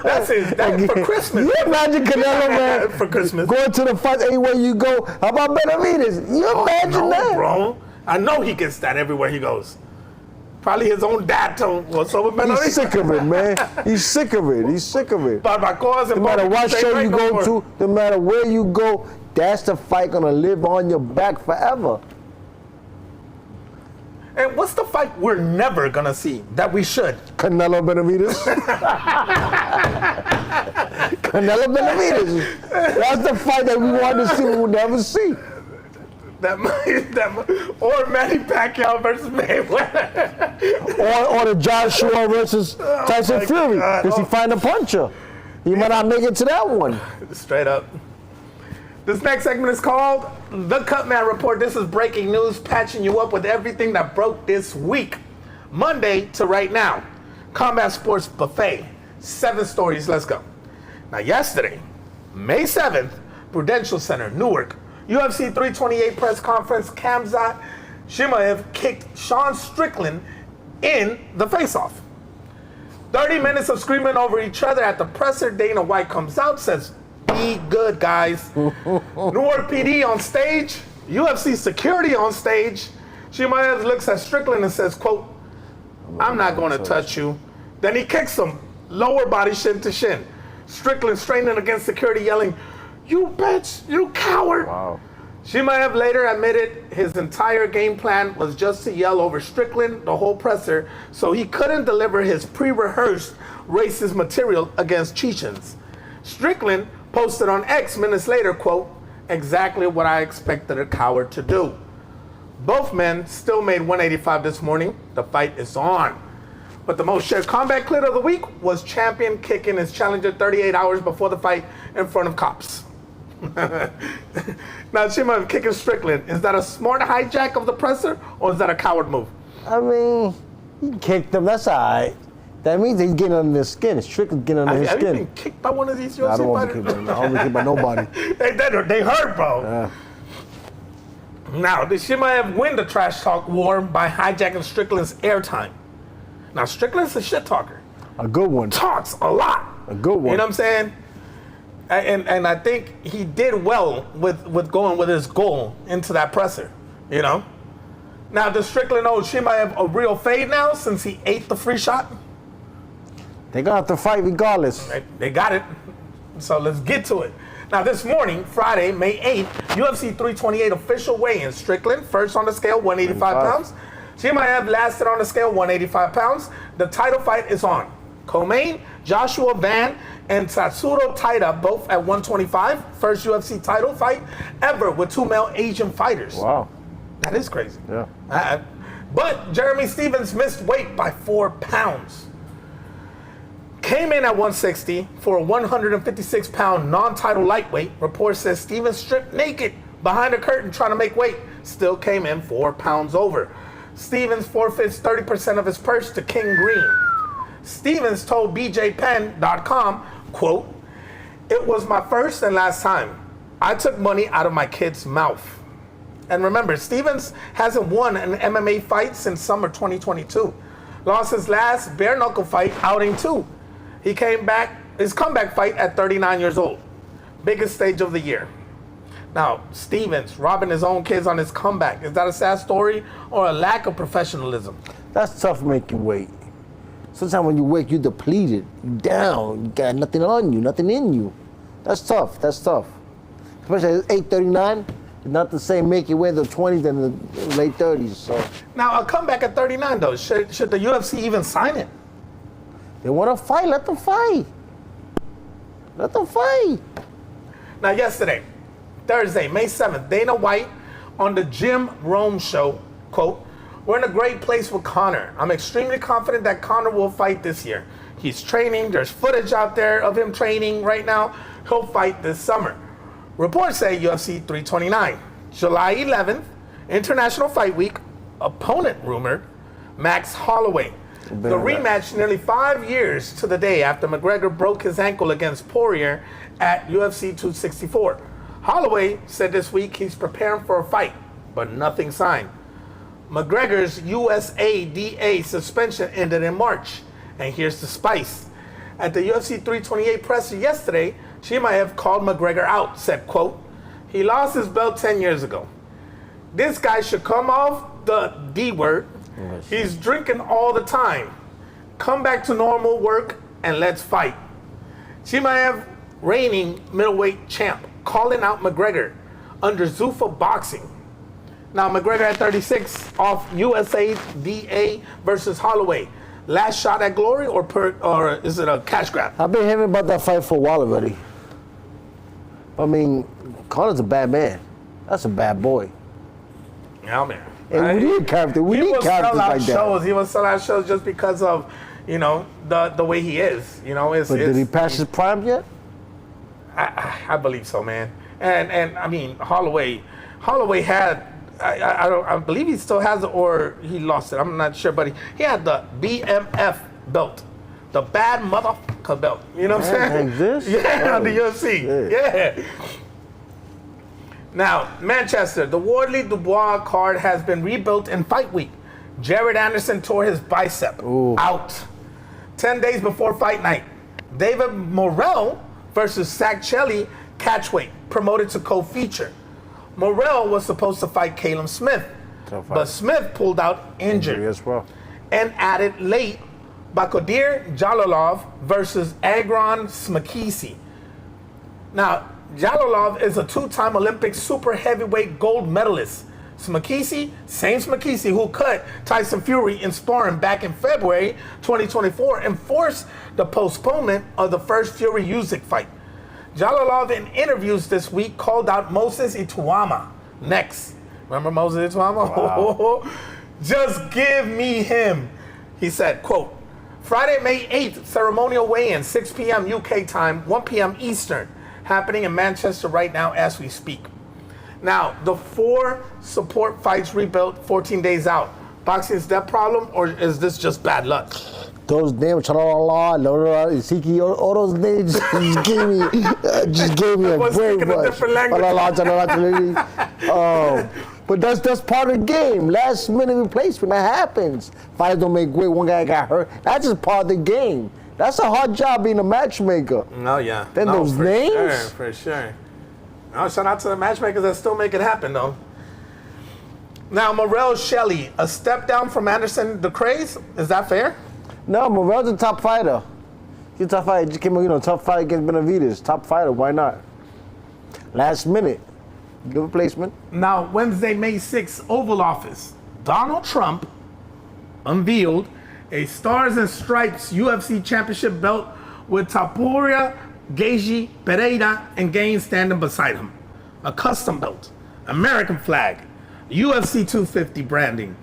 That's for Christmas. You imagine Canelo, man, for Christmas. going to the fight anywhere you go. How about Benavidez? You imagine that? Bro. I know he gets that everywhere he goes. Probably his own dad told him. So He's sick of it, man. He's sick of it. He's sick of it. Barbacoas and no matter what show you go to, no matter where you go, that's the fight gonna live on your back forever. And what's the fight we're never gonna see that we should? Canelo Benavidez. Canelo Benavidez. That's the fight that we want to see, we will never see. Or Manny Pacquiao versus Mayweather. or the Joshua versus Tyson Fury. Because he find a puncher. He might not make it to that one. Straight up. This next segment is called The Cutman Report. This is breaking news, patching you up with everything that broke this week. Monday to right now. Combat Sports Buffet. 7 stories. Let's go. Now, yesterday, May 7th, Prudential Center, Newark. UFC 328 press conference, Khamzat Chimaev kicked Sean Strickland in the face-off. 30 minutes of screaming over each other at the presser. Dana White comes out, says, "Be good, guys." Newark PD on stage, UFC security on stage. Chimaev looks at Strickland and says, quote, "I'm not going to touch you." Then he kicks him, lower body, shin to shin. Strickland straining against security, yelling, "You bitch, you coward." Wow. Chimaev later admitted his entire game plan was just to yell over Strickland, the whole presser, so he couldn't deliver his pre-rehearsed racist material against Chechens. Strickland posted on X minutes later, quote, "Exactly what I expected a coward to do." Both men still made 185 this morning. The fight is on. But the most shared combat clip of the week was champion kicking his challenger 38 hours before the fight in front of cops. Now, Chimaev kicking Strickland, is that a smart hijack of the presser, or is that a coward move? I mean, he kicked him. That's all right. That means he's getting under his skin. Strickland's getting under his Have you skin. been kicked by one of these UFC I don't want fighters? to kick by, I don't want to kick by nobody. They hurt, bro. Now, did Chimaev win the trash talk war by hijacking Strickland's airtime? Now, Strickland's a shit talker. A good one. Talks a lot. A good one. You know what I'm saying? And I think he did well with going with his goal into that presser, you know? Now, does Strickland owe Chimaev a real fade now since he ate the free shot? They got to have to fight regardless. They got it. So let's get to it. Now, this morning, Friday, May 8th, UFC 328 official weigh-in. Strickland, first on the scale, 185 pounds. Chimaev lasted on the scale, 185 pounds. The title fight is on. Co-main, Joshua Van and Tatsuro Taira, both at 125. First UFC title fight ever with 2 male Asian fighters. Wow. That is crazy. Yeah. But Jeremy Stephens missed weight by 4 pounds. Came in at 160 for a 156-pound non-title lightweight. Report says Stephens stripped naked behind a curtain trying to make weight. Still came in 4 pounds over. Stephens forfeits 30% of his purse to King Green. Stephens told BJPenn.com, quote, "It was my first and last time. I took money out of my kid's mouth." And remember, Stephens hasn't won an MMA fight since summer 2022. Lost his last bare knuckle fight outing too. He came back, his comeback fight at 39 years old. Biggest stage of the year. Now, Stephens robbing his own kids on his comeback. Is that a sad story or a lack of professionalism? That's tough making weight. Sometimes when you wake, you depleted. You down. You got nothing on you, nothing in you. That's tough. That's tough. Especially at 8:39. It's not the same making weight in the 20s than the late 30s. So Now, a comeback at 39, though. Should the UFC even sign it? they want to fight. Let them fight. Let them fight. Now, yesterday, Thursday, May 7th, Dana White on the Jim Rome show, quote, "We're in a great place with Conor. I'm extremely confident that Conor will fight this year. He's training. There's footage out there of him training right now. He'll fight this summer." Reports say UFC 329, July 11th, International Fight Week, opponent rumored, Max Holloway. The rematch nearly 5 years to the day after McGregor broke his ankle against Poirier at UFC 264. Holloway said this week he's preparing for a fight, but nothing signed. McGregor's USADA suspension ended in March, and here's the spice. At the UFC 328 presser yesterday, Chimaev called McGregor out, said, quote, "He lost his belt 10 years ago. This guy should come off the D word. He's drinking all the time. Come back to normal work and let's fight." Chimaev, reigning middleweight champ, calling out McGregor under Zuffa Boxing. Now, McGregor at 36 off USA DA versus Holloway. Last shot at glory or is it a cash grab? I've been hearing about that fight for a while already. I mean, Connor's a bad man. That's a bad boy. Yeah, man. And we need character. We need characters like that. He will sell out shows just because of, the way he is. But did he pass his prime yet? I believe so, man. And I mean, Holloway had. I believe he still has it, or he lost it. I'm not sure, but he had the BMF belt, the bad motherfucker belt. You know what I'm saying? Exists? Yeah, on the UFC. Yeah. Now, Manchester, the Wardley Dubois card has been rebuilt in fight week. Jared Anderson tore his bicep out 10 days before fight night. David Morrell versus Sacchelli catchweight, promoted to co-feature. Morrell was supposed to fight Caleb Smith, but Smith pulled out injured. As well. And added late Bakodir Jalolov versus Agron Smakisi. Now, Jalolov is a two-time Olympic super heavyweight gold medalist. Smakisi, same Smakisi who cut Tyson Fury in sparring back in February 2024 and forced the postponement of the first Fury-Usyk fight. Jalolov, in interviews this week, called out Moses Ituama next. Remember Moses Ituama? Wow. Just give me him. He said, quote, "Friday, May 8th, ceremonial weigh-in, 6 p.m. UK time, 1 p.m. Eastern, happening in Manchester right now as we speak." Now, the 4 support fights rebuilt 14 days out. Boxing is that problem, or is this just bad luck? Those names, Ezekiel, all those names just gave me a great rush. But that's part of the game. Last minute replacement, that happens. Fighters don't make weight, one guy got hurt. That's just part of the game. That's a hard job being a matchmaker. No, yeah. Then those names? For sure. Oh, shout out to the matchmakers that still make it happen, though. Now, Morrell Shelley, a step down from Anderson the Craze. Is that fair? No, Morrell's a top fighter. He's a top fighter. He just came out, tough fight against Benavidez. Top fighter, why not? Last minute. Good replacement. Now, Wednesday, May 6th, Oval Office. Donald Trump unveiled a Stars and Stripes UFC Championship belt with Tapuria, Gaethje, Pereira, and Gaines standing beside him. A custom belt, American flag, UFC 250 branding,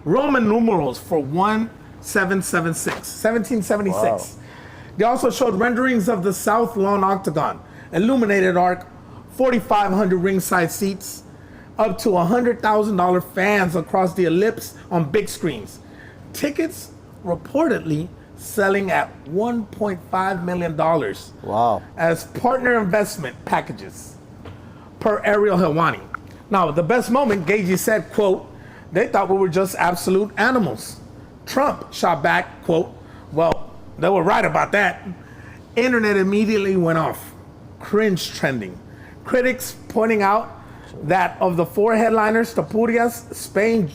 Roman numerals for 1776. Wow. They also showed renderings of the South Lawn Octagon, illuminated arc, 4,500 ringside seats, up to $100,000 fans across the ellipse on big screens. Tickets reportedly selling at $1.5 million. Wow. As partner investment packages, per Ariel Helwani. Now, the best moment, Gaethje said, quote, "They thought we were just absolute animals." Trump shot back, quote, "Well, they were right about that." Internet immediately went off. Cringe trending. Critics pointing out that of the 4 headliners, Tapuria's Spain,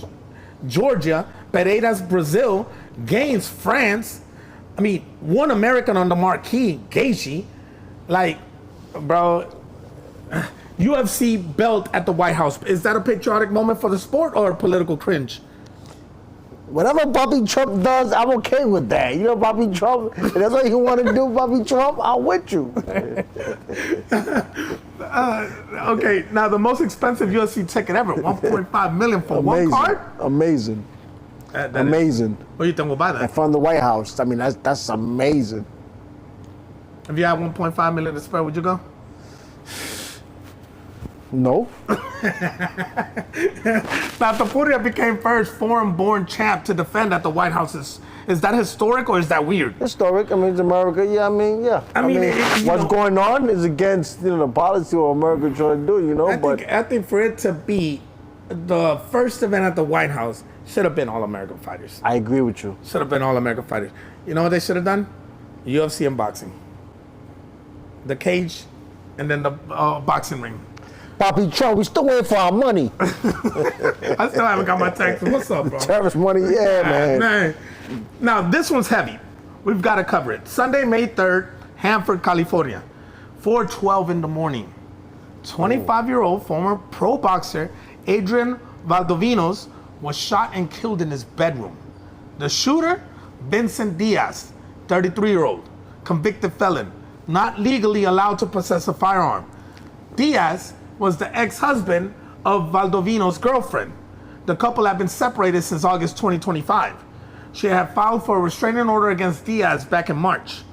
Georgia, Pereira's Brazil, Gaines France, I mean, one American on the marquee, Gaethje, like, bro, UFC belt at the White House. Is that a patriotic moment for the sport or political cringe? Whatever Bobby Trump does, I'm okay with that. You know, Bobby Trump, if that's what you want to do, Bobby Trump, I'm with you. Okay, now the most expensive UFC ticket ever, $1.5 million for Amazing. one card? Amazing. Amazing. What do you think will buy that? From the White House. I mean, that's amazing. If you had $1.5 million to spare, would you go? No. Now, Tapuria became first foreign-born champ to defend at the White House. Is that historic or is that weird? Historic. I mean, it's America. Yeah, I mean, yeah. I mean what's going on is against the policy of America trying to do, I think for it to be the first event at the White House, should have been All-American fighters. I agree with you. Should have been All-American fighters. You know what they should have done? UFC and boxing. The cage, and then the boxing ring. Papi Trump, we still waiting for our money. I still haven't got my taxes. What's up, bro? Terrorist money, yeah, man. Now, this one's heavy. We've got to cover it. Sunday, May 3rd, Hanford, California. 4:12 in the morning. 25-year-old former pro boxer Adrian Valdovinos was shot and killed in his bedroom. The shooter, Vincent Diaz, 33-year-old, convicted felon, not legally allowed to possess a firearm. Diaz was the ex-husband of Valdovinos' girlfriend. The couple had been separated since August 2025. She had filed for a restraining order against Diaz back in March.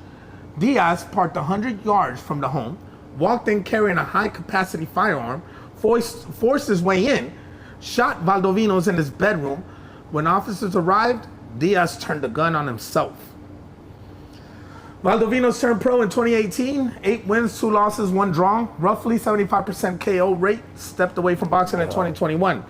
Diaz parked 100 yards from the home, walked in carrying a high-capacity firearm, forced his way in, shot Valdovinos in his bedroom. When officers arrived, Diaz turned the gun on himself. Valdovinos turned pro in 2018, 8 wins, 2 losses, 1 draw, roughly 75% KO rate, stepped away from boxing in 2021.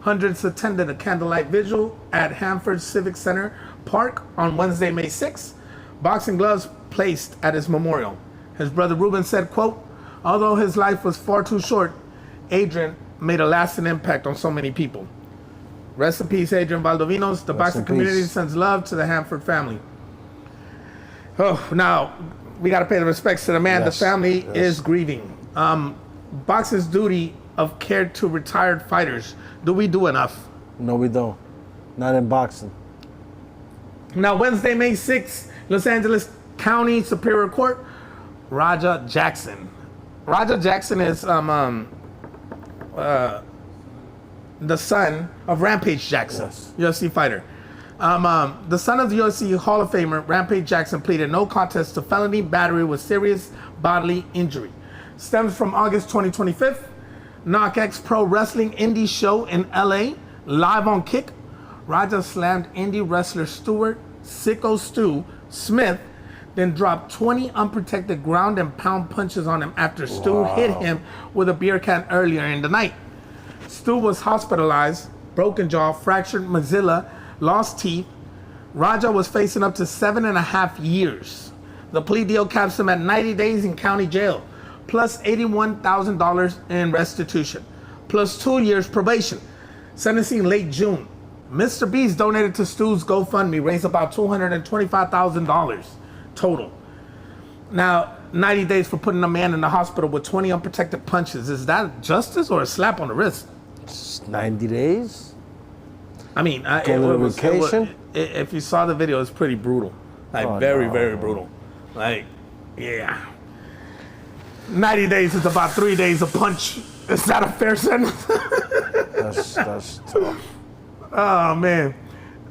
Hundreds attended a candlelight vigil at Hanford Civic Center Park on Wednesday, May 6th. Boxing gloves placed at his memorial. His brother Ruben said, quote, although his life was far too short, Adrian made a lasting impact on so many people. Rest in peace, Adrian Valdovinos. The boxing community sends love to the Hanford family. Oh, now we got to pay the respects to the man. The family is grieving. Boxing's duty of care to retired fighters. Do we do enough? No, we don't. Not in boxing. Now, Wednesday, May 6th, Los Angeles County Superior Court, Raja Jackson. Raja Jackson is the son of Rampage Jackson, UFC fighter. The son of the UFC Hall of Famer, Rampage Jackson, pleaded no contest to felony battery with serious bodily injury. Stems from August 2025, KnockX Pro Wrestling Indie Show in LA, live on Kick. Raja slammed indie wrestler Stuart Sicko Stu Smith, then dropped 20 unprotected ground and pound punches on him after Stu hit him with a beer can earlier in the night. Stu was hospitalized, broken jaw, fractured maxilla, lost teeth. Raja was facing up to 7.5 years. The plea deal caps him at 90 days in county jail, plus $81,000 in restitution, plus 2 years probation. Sentencing late June. Mr. Beast donated to Stu's GoFundMe, raised about $225,000 total. Now, 90 days for putting a man in the hospital with 20 unprotected punches. Is that justice or a slap on the wrist? It's 90 days? I mean, if you saw the video, it's pretty brutal. Like, very brutal. Like, yeah. 90 days is about 3 days a punch. Is that a fair sentence? That's tough. Oh, man.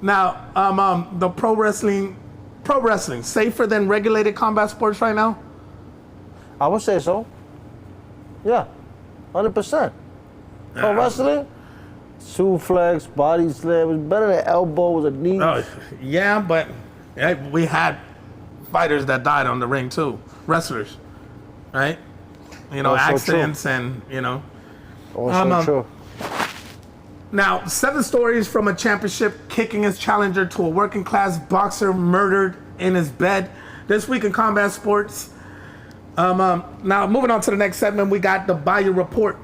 Now, the pro wrestling, safer than regulated combat sports right now? I would say so. Yeah, 100%. Pro wrestling, suplex, body slam, it's better than elbows or knees. Oh, yeah, but we had fighters that died on the ring too, wrestlers, right? You know, accidents and, you know. Also true. Now, 7 stories from a championship kicking his challenger to a working class boxer murdered in his bed. This week in combat sports. Now, moving on to the next segment, we got the Bayou Report.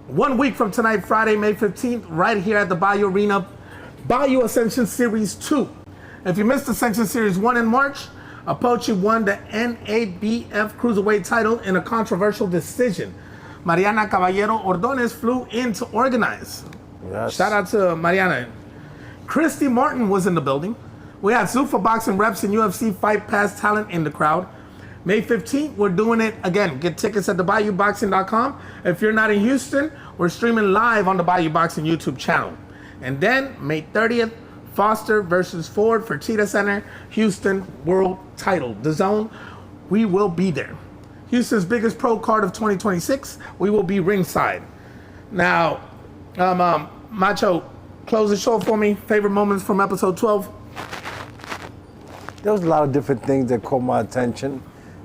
1 week from tonight, Friday, May 15th, right here at the Bayou Arena, Bayou Ascension Series 2. If you missed Ascension Series 1 in March, Apoche won the NABF Cruiserweight title in a controversial decision. Mariana Caballero Ordonez flew in to organize. Yes. Shout out to Mariana. Christy Martin was in the building. We had Zuffa Boxing reps and UFC Fight Pass talent in the crowd. May 15th, we're doing it again. Get tickets at thebayouboxing.com. If you're not in Houston, we're streaming live on the Bayou Boxing YouTube channel. And then May 30th, Foster versus Ford for Cheetah Center, Houston World Title. The Zone, we will be there. Houston's biggest pro card of 2026, we will be ringside. Now, Macho, close the show for me. Favorite moments from episode 12? There was a lot of different things that caught my attention.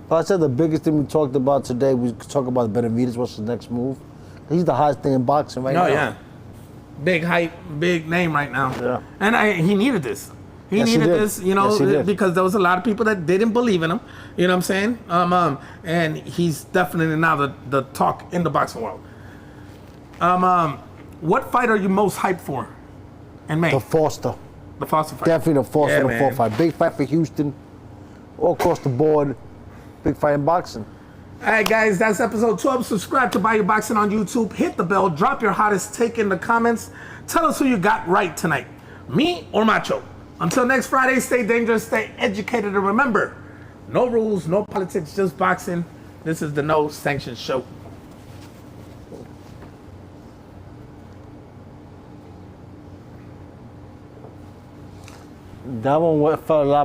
But I said the biggest thing we talked about today, we talk about Benavidez, what's his next move. He's the hottest thing in boxing right now. Oh, yeah. Big hype, big name right now. Yeah. And he needed this. He Yes, he needed did. this, you know, Yes, he did. because there was a lot of people that didn't believe in him. You know what I'm saying? And he's definitely now the talk in the boxing world. What fight are you most hyped for in May? The Foster. The Foster fight. Definitely the Foster, Yeah, the man. 4 fight. Big fight for Houston. All across the board. Big fight in boxing. All right, guys, that's episode 12. Subscribe to Bayou Boxing on YouTube. Hit the bell. Drop your hottest take in the comments. Tell us who you got right tonight, me or Macho. Until next Friday, stay dangerous, stay educated, and remember, no rules, no politics, just boxing. This is the No Sanction Show. That one felt a lot better.